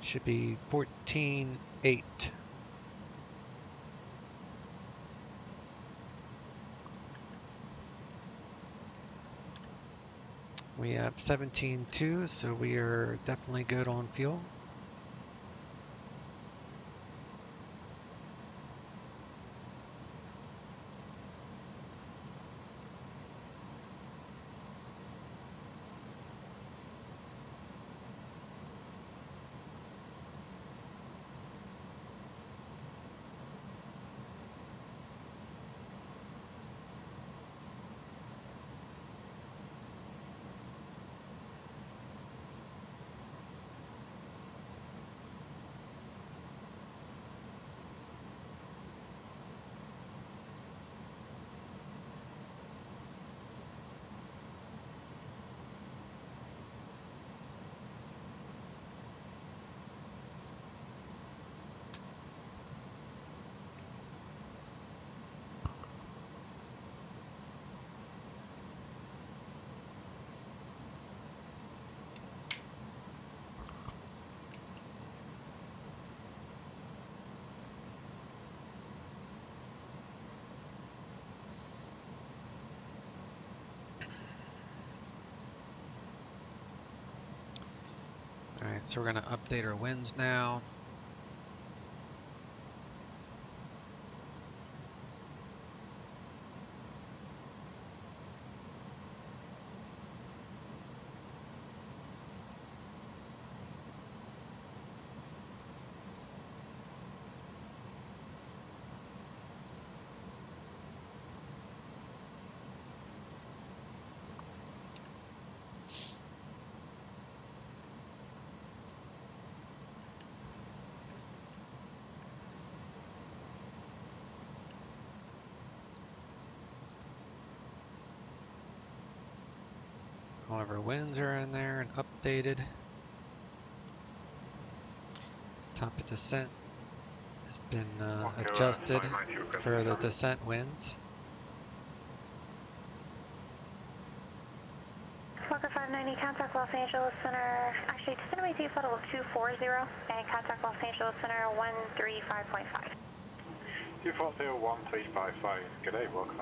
should be 14.8. We have 17.2, so we are definitely good on fuel. So we're going to update our winds now. All of our winds are in there and updated. Top of descent has been adjusted for the descent winds. Walker 590, contact Los Angeles Center. Actually, descend away to level 240 and contact Los Angeles Center 135.5. 240 1355. Good day, welcome.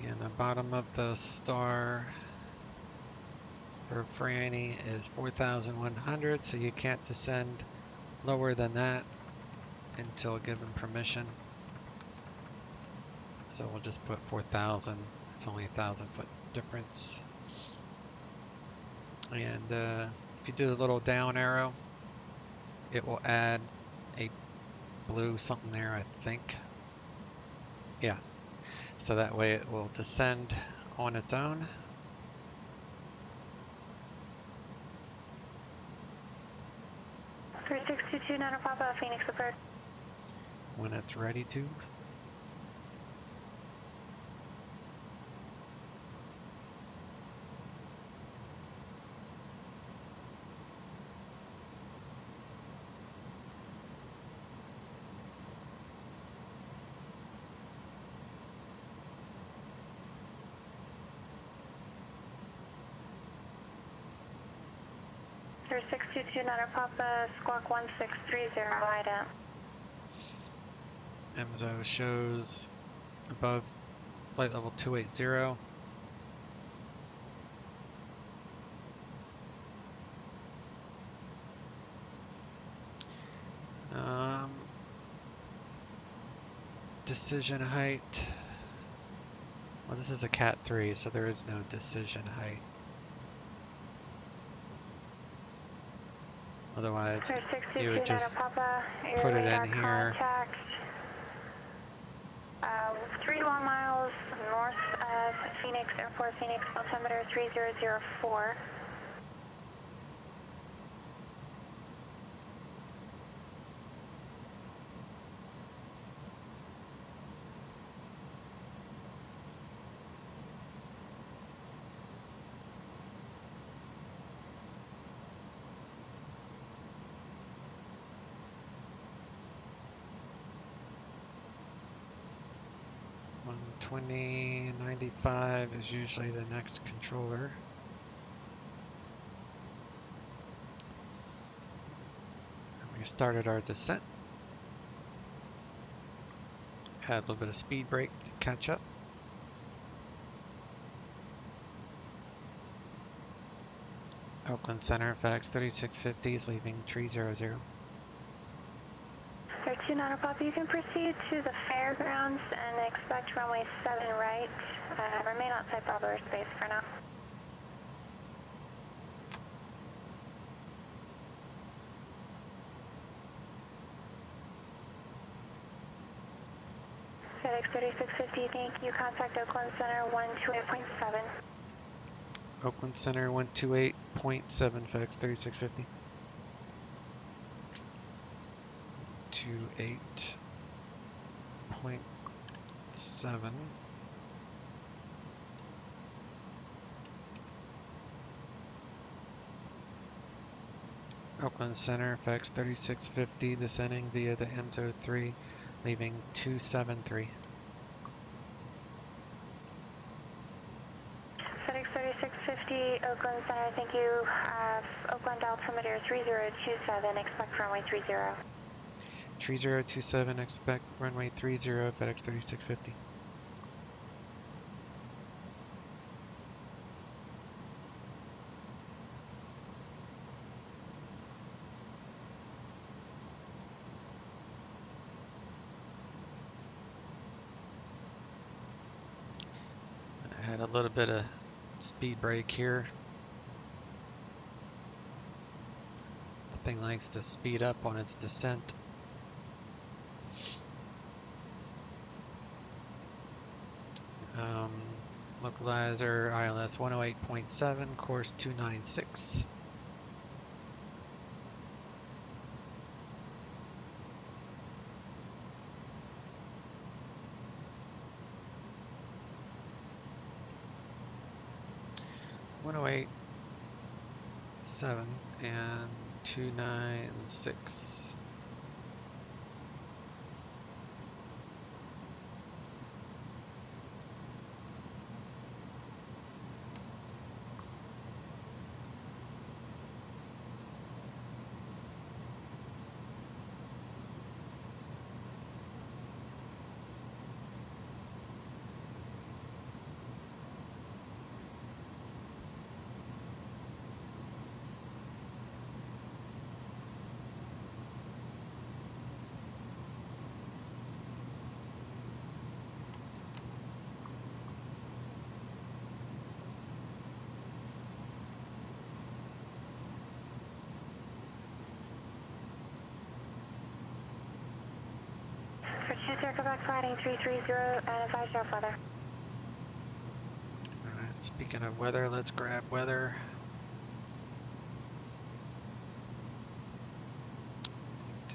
And the bottom of the star for Franny is 4,100, so you can't descend lower than that until given permission. So we'll just put 4,000. It's only 1,000-foot difference. And if you do a little down arrow, it will add a blue something there, I think. Yeah. So that way it will descend on its own. Nana Papa, Phoenix prepared. When it's ready to. Sir 622 Nana Papa, squawk 1630, light out. EMSO shows above flight level 280. Decision height. Well, this is a Cat 3, so there is no decision height. Otherwise, you would just put it in here. 31 miles north of Phoenix Airport, Phoenix, altimeter 3004. $20.95 is usually the next controller. We started our descent. Add a little bit of speed brake to catch up. Oakland Center, FedEx 3650 is leaving 300. 32 Nana Papa, you can proceed to the fairgrounds and expect runway 7 right. Remain outside Bravo airspace for now. FedEx 3650, thank you. Contact Oakland Center 128.7. Oakland Center 128.7, FedEx 3650. 28.7. Oakland Center, FedEx 3650, descending via the EMSO 3, leaving 273. FedEx 3650, Oakland Center, thank you. Oakland altimeter 3027, expect runway 30. 3027, expect runway 30, FedEx 3650. Got a little bit of speed brake here. The thing likes to speed up on its descent. Localizer ILS 108.7, course 296. .7 and 296. Circle back sliding 330 and advise rough weather. Alright, speaking of weather, let's grab weather.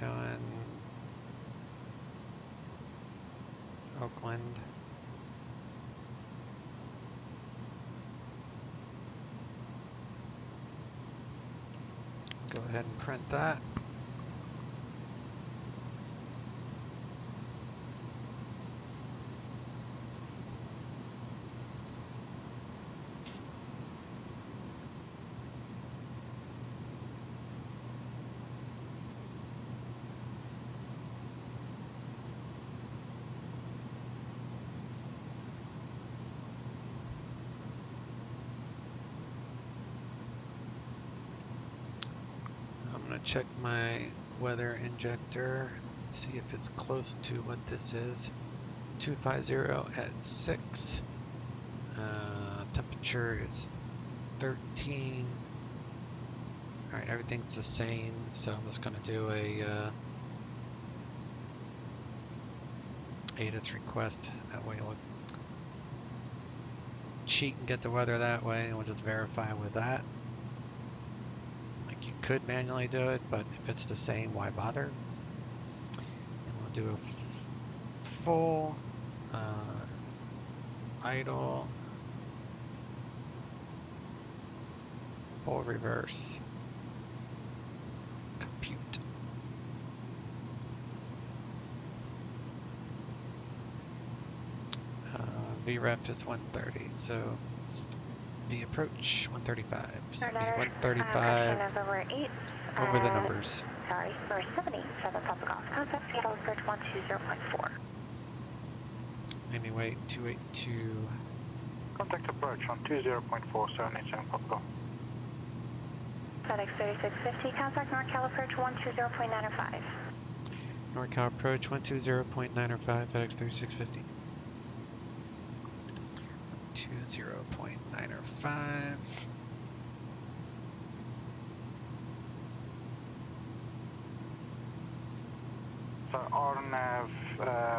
Doing Oakland. Go ahead and print that. Check my weather injector, see if it's close to what this is. 250 at 6. Temperature is 13. Alright, everything's the same, so I'm just going to do a ATIS request. That way we'll cheat and get the weather that way, and we'll just verify with that. You could manually do it, but if it's the same, why bother? And we'll do a full idle, full reverse, compute. VREF is 130, so V approach 135. So be 135 over the numbers. Sorry, for 77 Papa Golf. Contact Seattle approach 120.4. Anyway, 282. Contact approach 120.4, 787 Papa Golf. FedEx 3650, contact NorCal approach 120.905. NorCal approach 120.905, FedEx 3650. 20.905. So RNAV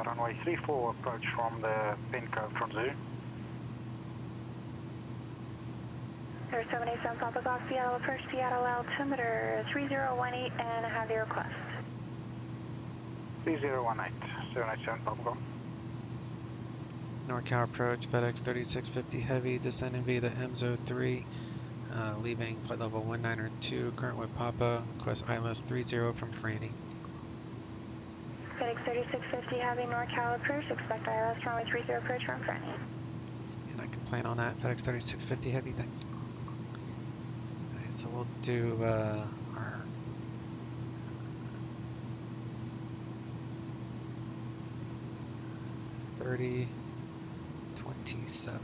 runway 34 approach from the pin code from Zoo. 787 Papa Golf, Seattle approach Seattle altimeter 3018 and have your request. 3018, 787 Papa Golf. NorCal approach, FedEx 3650 heavy, descending via the MZO3, leaving flight level 192, current with Papa, request ILS 30 from Franny. FedEx 3650 heavy, NorCal approach, expect ILS runway 30 approach from Franny. And I can plan on that, FedEx 3650 heavy, thanks. Alright, so we'll do our .30 27.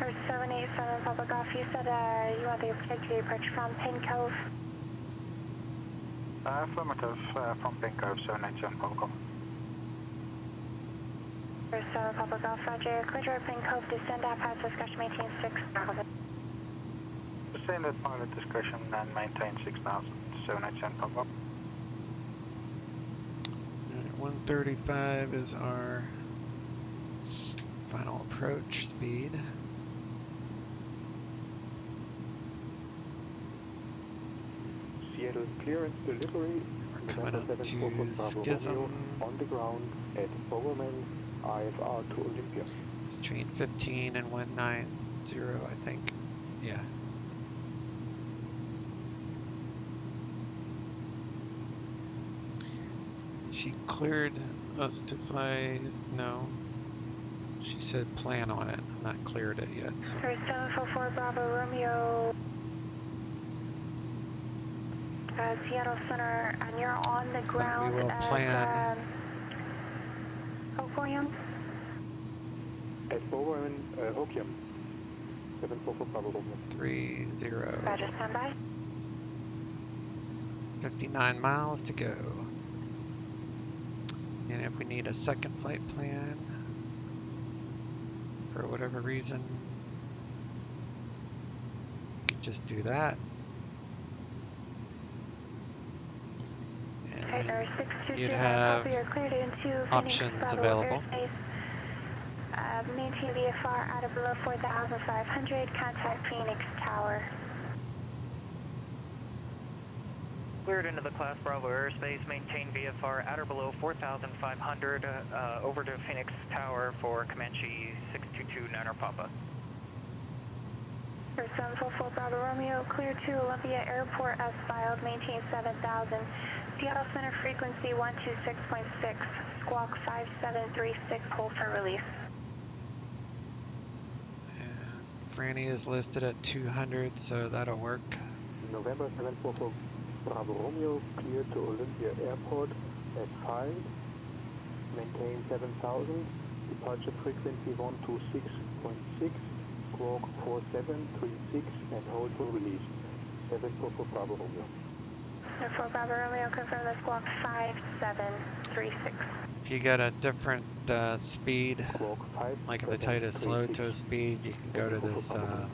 First 787 Papa Golf, you said you want the objective approach from Pin Cove? Affirmative, from Pin Cove, 787 Papa Golf. First 7 Papa Golf, Roger. Clear Pin Cove, descend at pass discussion, maintain 6,000. Descend at pilot discretion and maintain 6,000, 787 Papa Golf. 135 is our final approach speed. Seattle clearance delivery. We're coming up to Schism. On the ground at Overman, IFR to Olympia. It's train 15 and 190, I think. Yeah. She cleared us to fly. No. She said plan on it. I'm not cleared it yet. So. 744 Bravo Romeo. Seattle Center, and you're on the ground. We will plan. Hoquiam? At Overman, Hoquiam. 744 Bravo Romeo. 30. Roger, stand by. 59 miles to go. And if we need a second flight plan, for whatever reason, we could just do that. And you'd have options available. Maintain VFR out of below 4,500, contact Phoenix Tower. Cleared into the Class Bravo airspace, maintain VFR at or below 4,500, over to Phoenix Tower for Comanche 622 Niner Papa. 744 Bravo Romeo, clear to Olympia Airport as filed, maintain 7,000. Seattle Center frequency 126.6, squawk 5736, hold for release. And Franny is listed at 200, so that'll work. November 744 Bravo Romeo, clear to Olympia Airport at 5, maintain 7,000, departure frequency 126.6, squawk 4736, and hold for release. 744 Bravo Romeo. 744 Bravo Romeo, confirm the squawk 5736. If you get a different speed, like if the tight is slow to a speed, you can go to this Bravo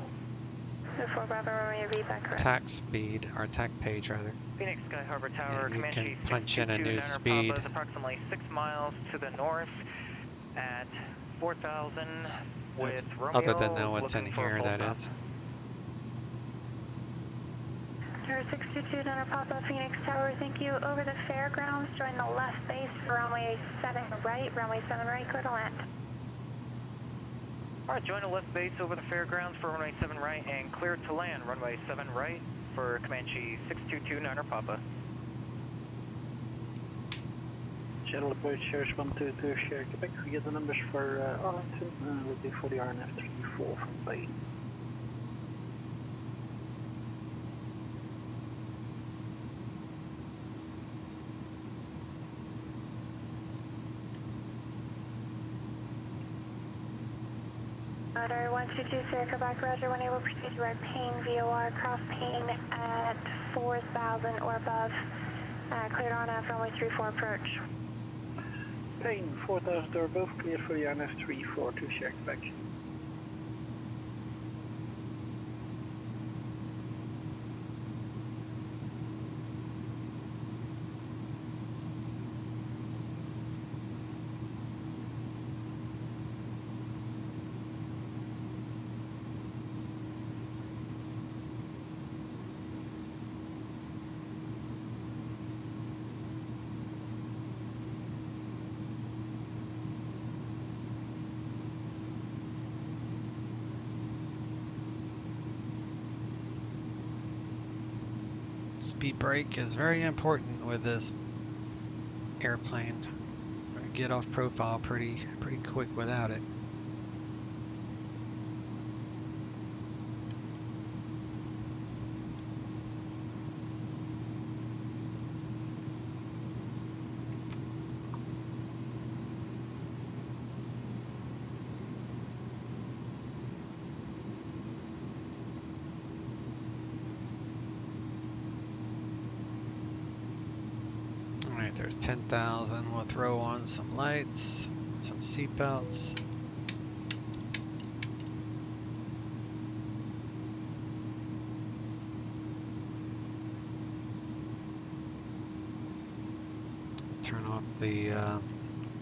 Romeo, read that correct. TAC speed, or TAC page rather. Phoenix Sky Harbor Tower, and you Comanche can punch in a new speed. Papa is approximately 6 miles to the north at 4,000 with Romeo. Other than what's in here, that is. 622 Niner Papa, Phoenix Tower, thank you. Over the fairgrounds, join the left base for runway 7 right, clear to land. Alright, join the left base over the fairgrounds for runway 7 right and clear to land, runway 7 right for Comanche 622 Niner Papa. Shuttle approach, Shares 122, Share Quebec. We get the numbers for Arlington, we'll do for the RNF 34 from Bay. Order 122, Sierra Quebec, Roger, when able to proceed to our Payne VOR, cross Payne at 4,000 or above, cleared on after runway 34 approach. Payne, 4,000 or above, cleared for the RNF 34 to Sierra Quebec. Speed brake is very important with this airplane. Get off profile pretty quick without it. 10,000. We'll throw on some lights, some seat belts. Turn off the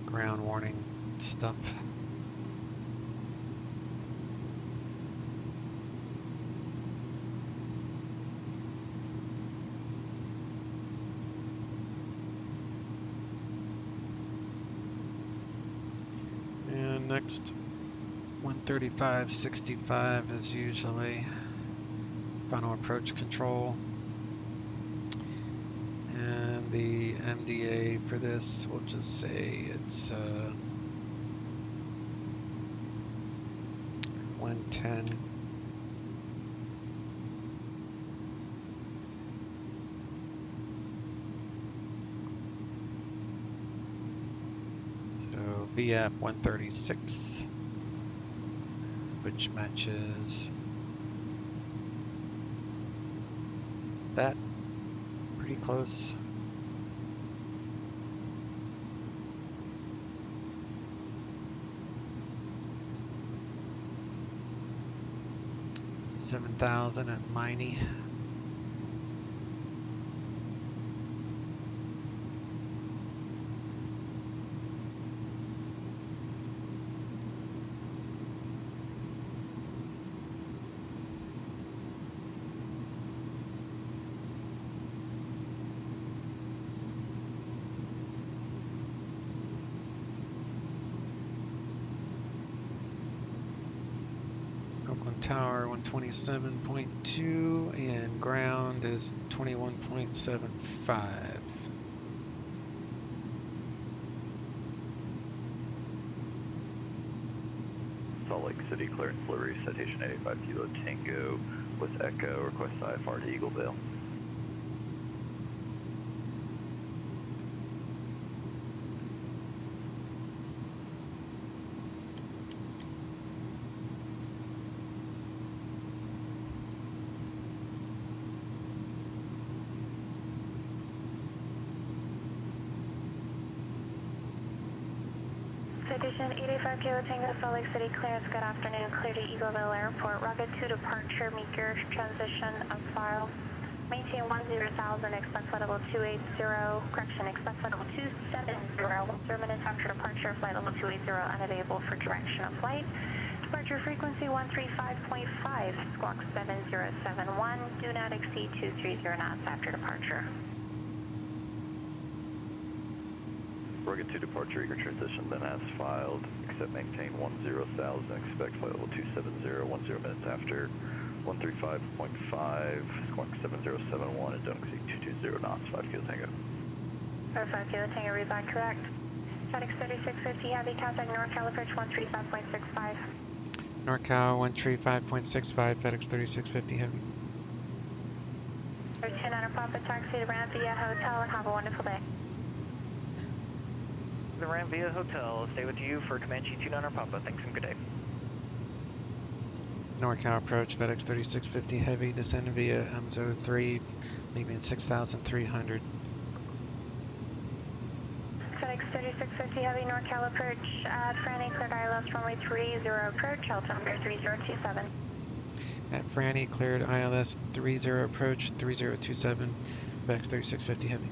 ground warning stuff. And next, 135-65 is usually final approach control. And the MDA for this, we'll just say it's 110. So VF 136, which matches that pretty close. $7,000 at Miney. Tower 127.2 and ground is 21.75. Salt Lake City clearance delivery, citation 85 Kilo Tango with Echo, request IFR to Eagleville. Citation 85 Kilo Tango, Salt Lake City clearance, good afternoon, clear to Eagleville Airport, rugged to departure, meet your transition on file, maintain 10,000, expect flight level 280, correction, expect flight level 270, 0 minutes after departure, flight level 280, unavailable for direction of flight, departure frequency 135.5, squawk 7071, do not exceed 230 knots after departure. Rugged to departure, eager transition, then as filed, except maintain 10,000, expect flight level 270, 10 minutes after 135.5, squawk 7071, and don't exceed 220 knots, 5 Kilo Tango. 5 Kilo Tango, read back correct. FedEx 3650 Heavy, contact NorCal approach 135.65. NorCal 135.65, FedEx 3650 Heavy. 2-9 Papa, taxi to Ramp via hotel and have a wonderful day. The Ram via hotel, stay with you for Comanche 29 Papa. Thanks and good day. NorCal approach, FedEx 3650 Heavy, descend via MZO3, leaving 6,300. FedEx 3650 Heavy, NorCal approach at Franny, cleared ILS runway 30 approach, altimeter 3027. At Franny, cleared ILS 30 approach, 3027, FedEx 3650 Heavy.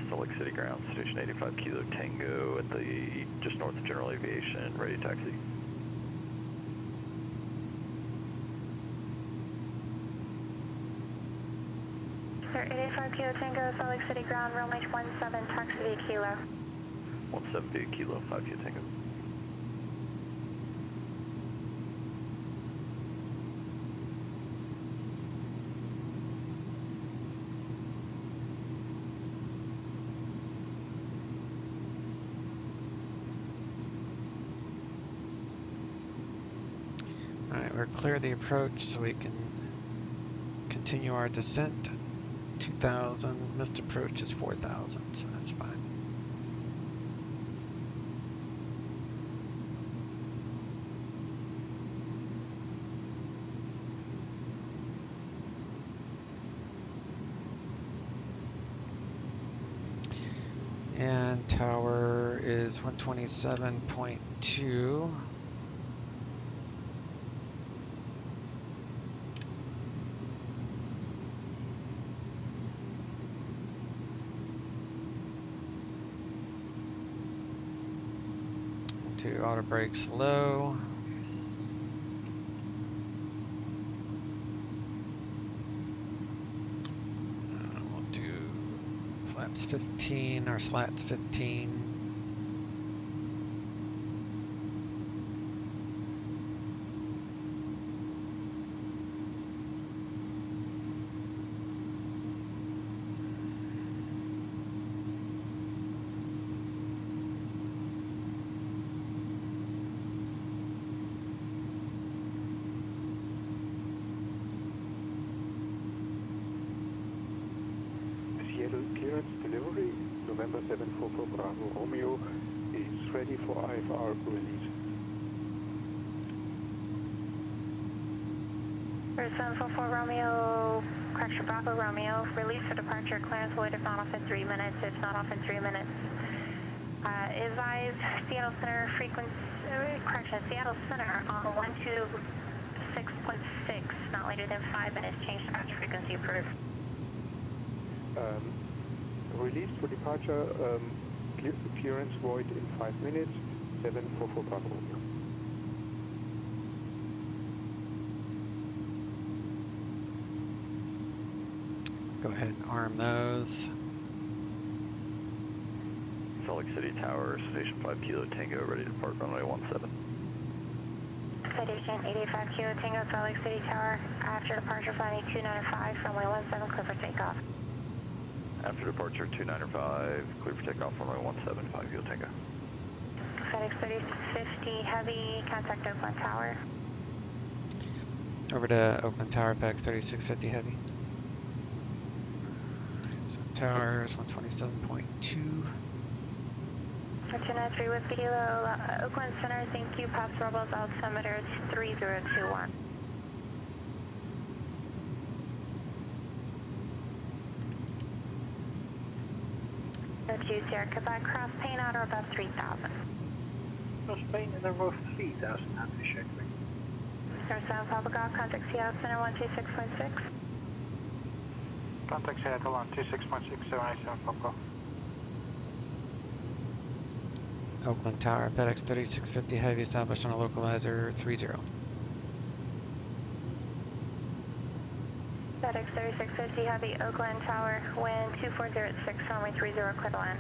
Salt Lake City ground, station 85 Kilo Tango at the just north of General Aviation, ready to taxi. Sir, 85 Kilo Tango, Salt Lake City ground, runway 17, taxi via Kilo. 17 via Kilo, 5 Kilo Tango. Alright, we're clear the approach so we can continue our descent. 2,000, missed approach is 4,000, so that's fine. And tower is 127.2. To auto brakes low. We'll do flaps 15 or slats 15. Clearance delivery, November 744 Bravo Romeo is ready for IFR release. 744 Romeo, correction Bravo Romeo, release for departure, clearance void if not off in 3 minutes, if not off in 3 minutes. Advise Seattle Center frequency, Seattle Center on 126.6, not later than 5 minutes, change departure frequency approved. Release for departure, clearance void in 5 minutes, 744 Bravo Romeo. Go ahead and arm those. Salt Lake City Tower, Station 5 Kilo Tango, ready to depart runway 17. Station 85 Kilo Tango, Salt Lake City Tower, after departure flight 295, runway 17, clear for takeoff. After departure 295, clear for takeoff, runway 17, 5 Kilo Tango. FedEx 3650 Heavy, contact Oakland Tower. Over to Oakland Tower, FedEx 3650 Heavy. So tower is 127.2. 293 with Kilo, Oakland Center, thank you, pass Rebels, altimeter 3021. To Sierra Quebec, cross paint out or above 3,000. Cross paint and above 3,000, how to check me. North South Papa Golf, contact Seattle Center 126.6. Contact Seattle 126.6, 787 Papa. Oakland Tower, FedEx 3650 Heavy, established on a localizer 30. FedEx 3650 Heavy, Oakland Tower, wind 2406, runway 30, clear to land.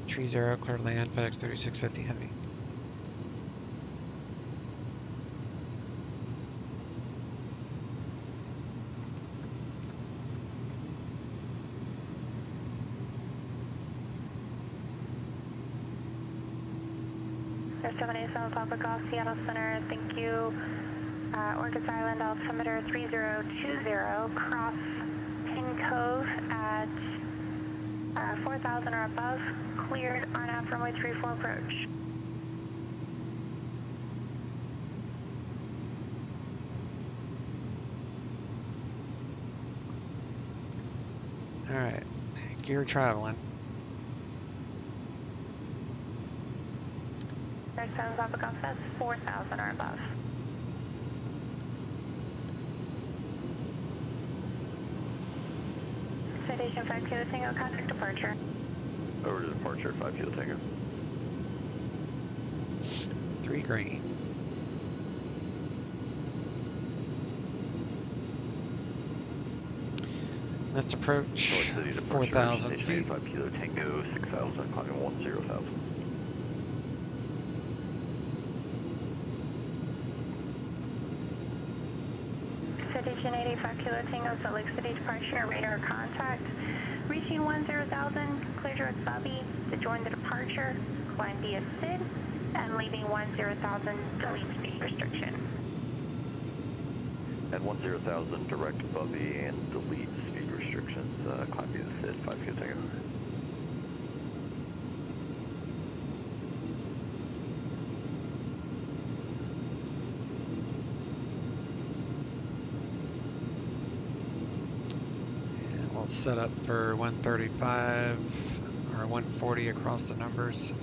30, clear to land, FedEx 3650 Heavy. Air 787 Papa Golf, Seattle Center, thank you. Orcas Island, altimeter 3020, cross Pin Cove at 4,000 or above, cleared, RNAV runway 34 approach. Alright, gear traveling. Air 7 Papa Golf, that's 4,000 or above. Station 5 Kilo Tango, contact departure. Over to departure 5 Kilo Tango. 3 green. Missed approach, 4,000 feet. 5 Kilo Tango, 6,000, climbing 10,000. Station 85 Kilo Tango, Salt Lake City departure, radar contact. Reaching 10,000, clear direct Bobby to join the departure, climb via SID, and leaving 10,000, delete speed restriction. At 10,000, direct Bubby and delete speed restrictions, climb via SID, 5 Kilo Tango. Set up for 135, or 140 across the numbers.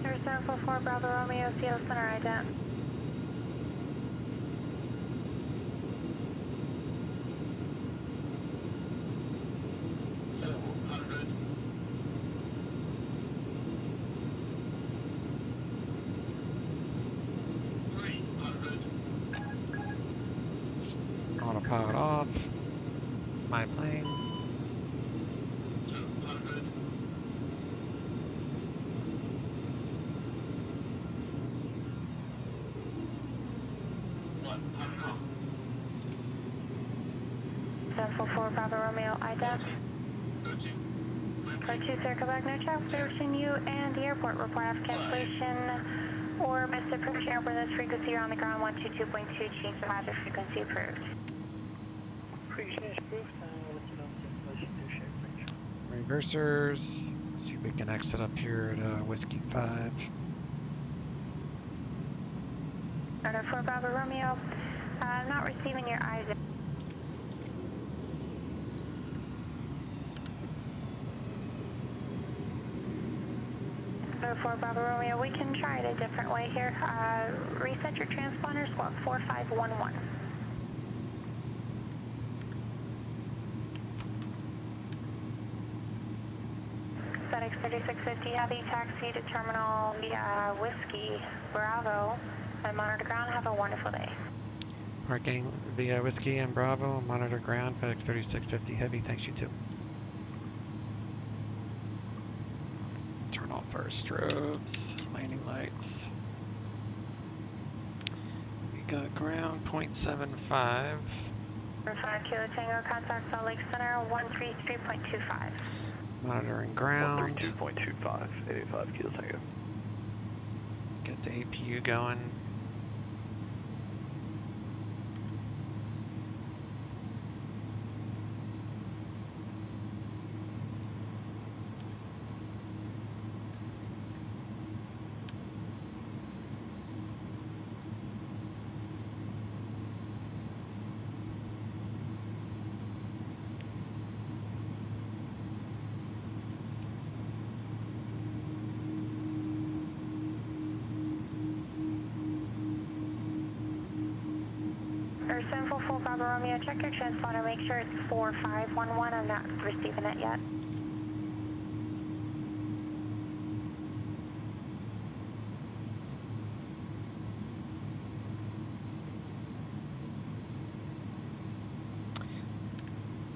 Air 744 Bravo Romeo, Seattle Center, ident. Autopilot off. My plane. Bravo Romeo, ident. Flight 2, sir, Quebec, no traffic between you and the airport. Report after cancellation or missed approach airport this frequency on the ground 122.2, change the hazard frequency approved. Frequency approved, and we'll let you know the cancellation to share. Reversers. See if we can exit up here at Whiskey 5. Order 4 Bravo Romeo, I'm not receiving your eyes. 4 Bravo Romeo, we can try it a different way here. Reset your transponder, squawk 4511. FedEx 3650 Heavy, taxi to terminal via Whiskey Bravo and monitor ground. Have a wonderful day. Parking via Whiskey and Bravo, monitor ground, FedEx 3650 Heavy, thanks you too. Turn off our strobes, landing lights. We got ground 0.75. 5 Kilo Tango, contact Salt Lake Center 133.25. Monitoring ground. 132.25, 85 Kilo Tango. Get the APU going. Air 744 Bravo Romeo, check your transponder, make sure it's 4511. I'm not receiving it yet.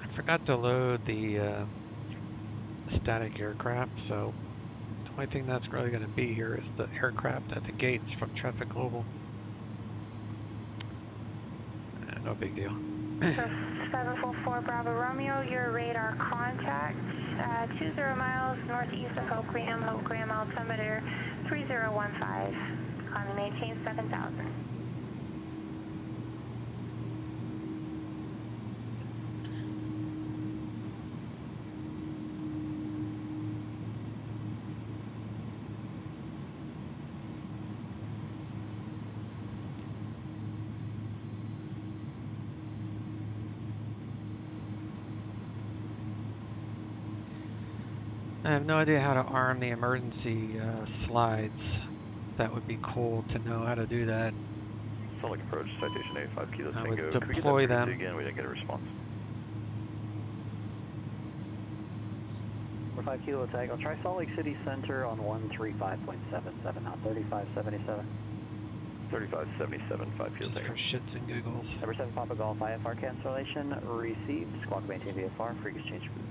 I forgot to load the static aircraft, so the only thing that's really going to be here is the aircraft at the gates from Traffic Global. No big deal. 744 Bravo Romeo, your radar contact, 20 miles northeast of Hope Graham, altimeter 3015. Climbing maintain 7000. I have no idea how to arm the emergency slides. That would be cool to know how to do that. Salt Lake approach, citation 85 Kilo I Tango. would Could we get that deploy them. again? We didn't get a response. 5 Kilo Tango, try Salt Lake City Center on 135.77, not 3577. 3577, 5 Kilo Just Tango. for shits and giggles. Number 7 Papa Golf IFR cancellation received. Squawk maintain VFR, free exchange food.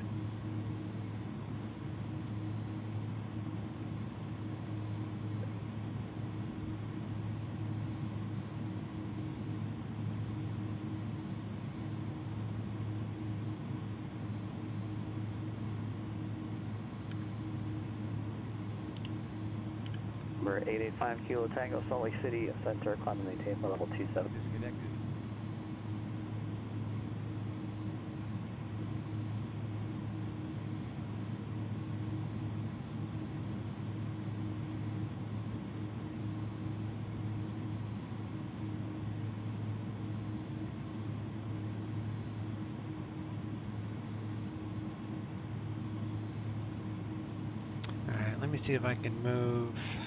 Number 885 Kilo Tango, Salt Lake City Center, climb and maintain for level 27. Disconnected. Alright, let me see if I can move.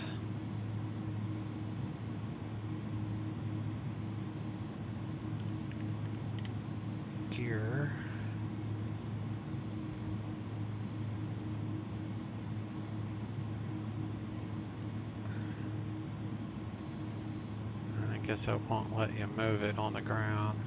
Gear. I guess I won't let you move it on the ground.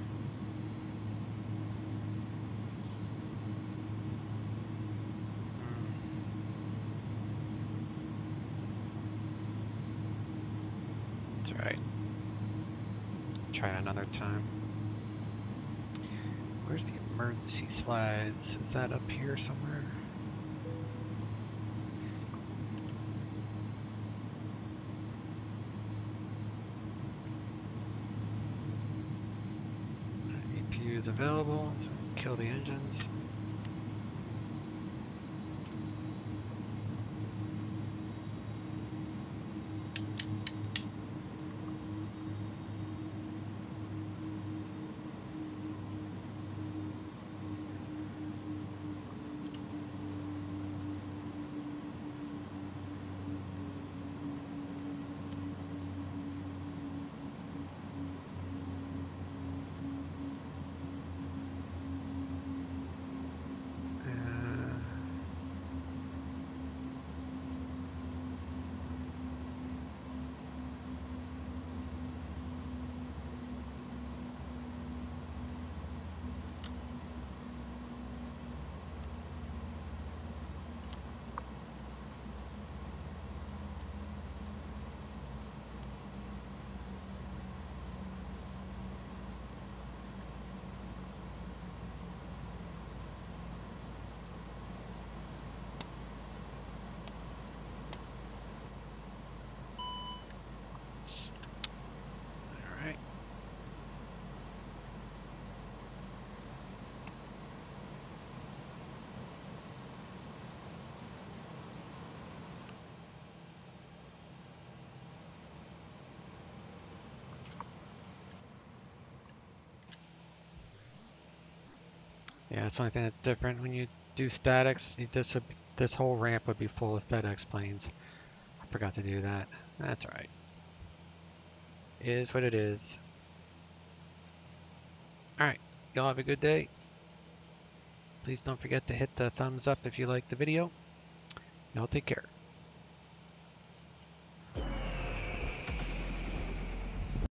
That's right. Try it another time. Where's the emergency slides? Is that up here somewhere? APU is available, so we can kill the engines. Yeah, that's the only thing that's different. When you do statics, this whole ramp would be full of FedEx planes. I forgot to do that. That's alright. Is what it is. Alright, y'all have a good day. Please don't forget to hit the thumbs up if you like the video. Y'all take care.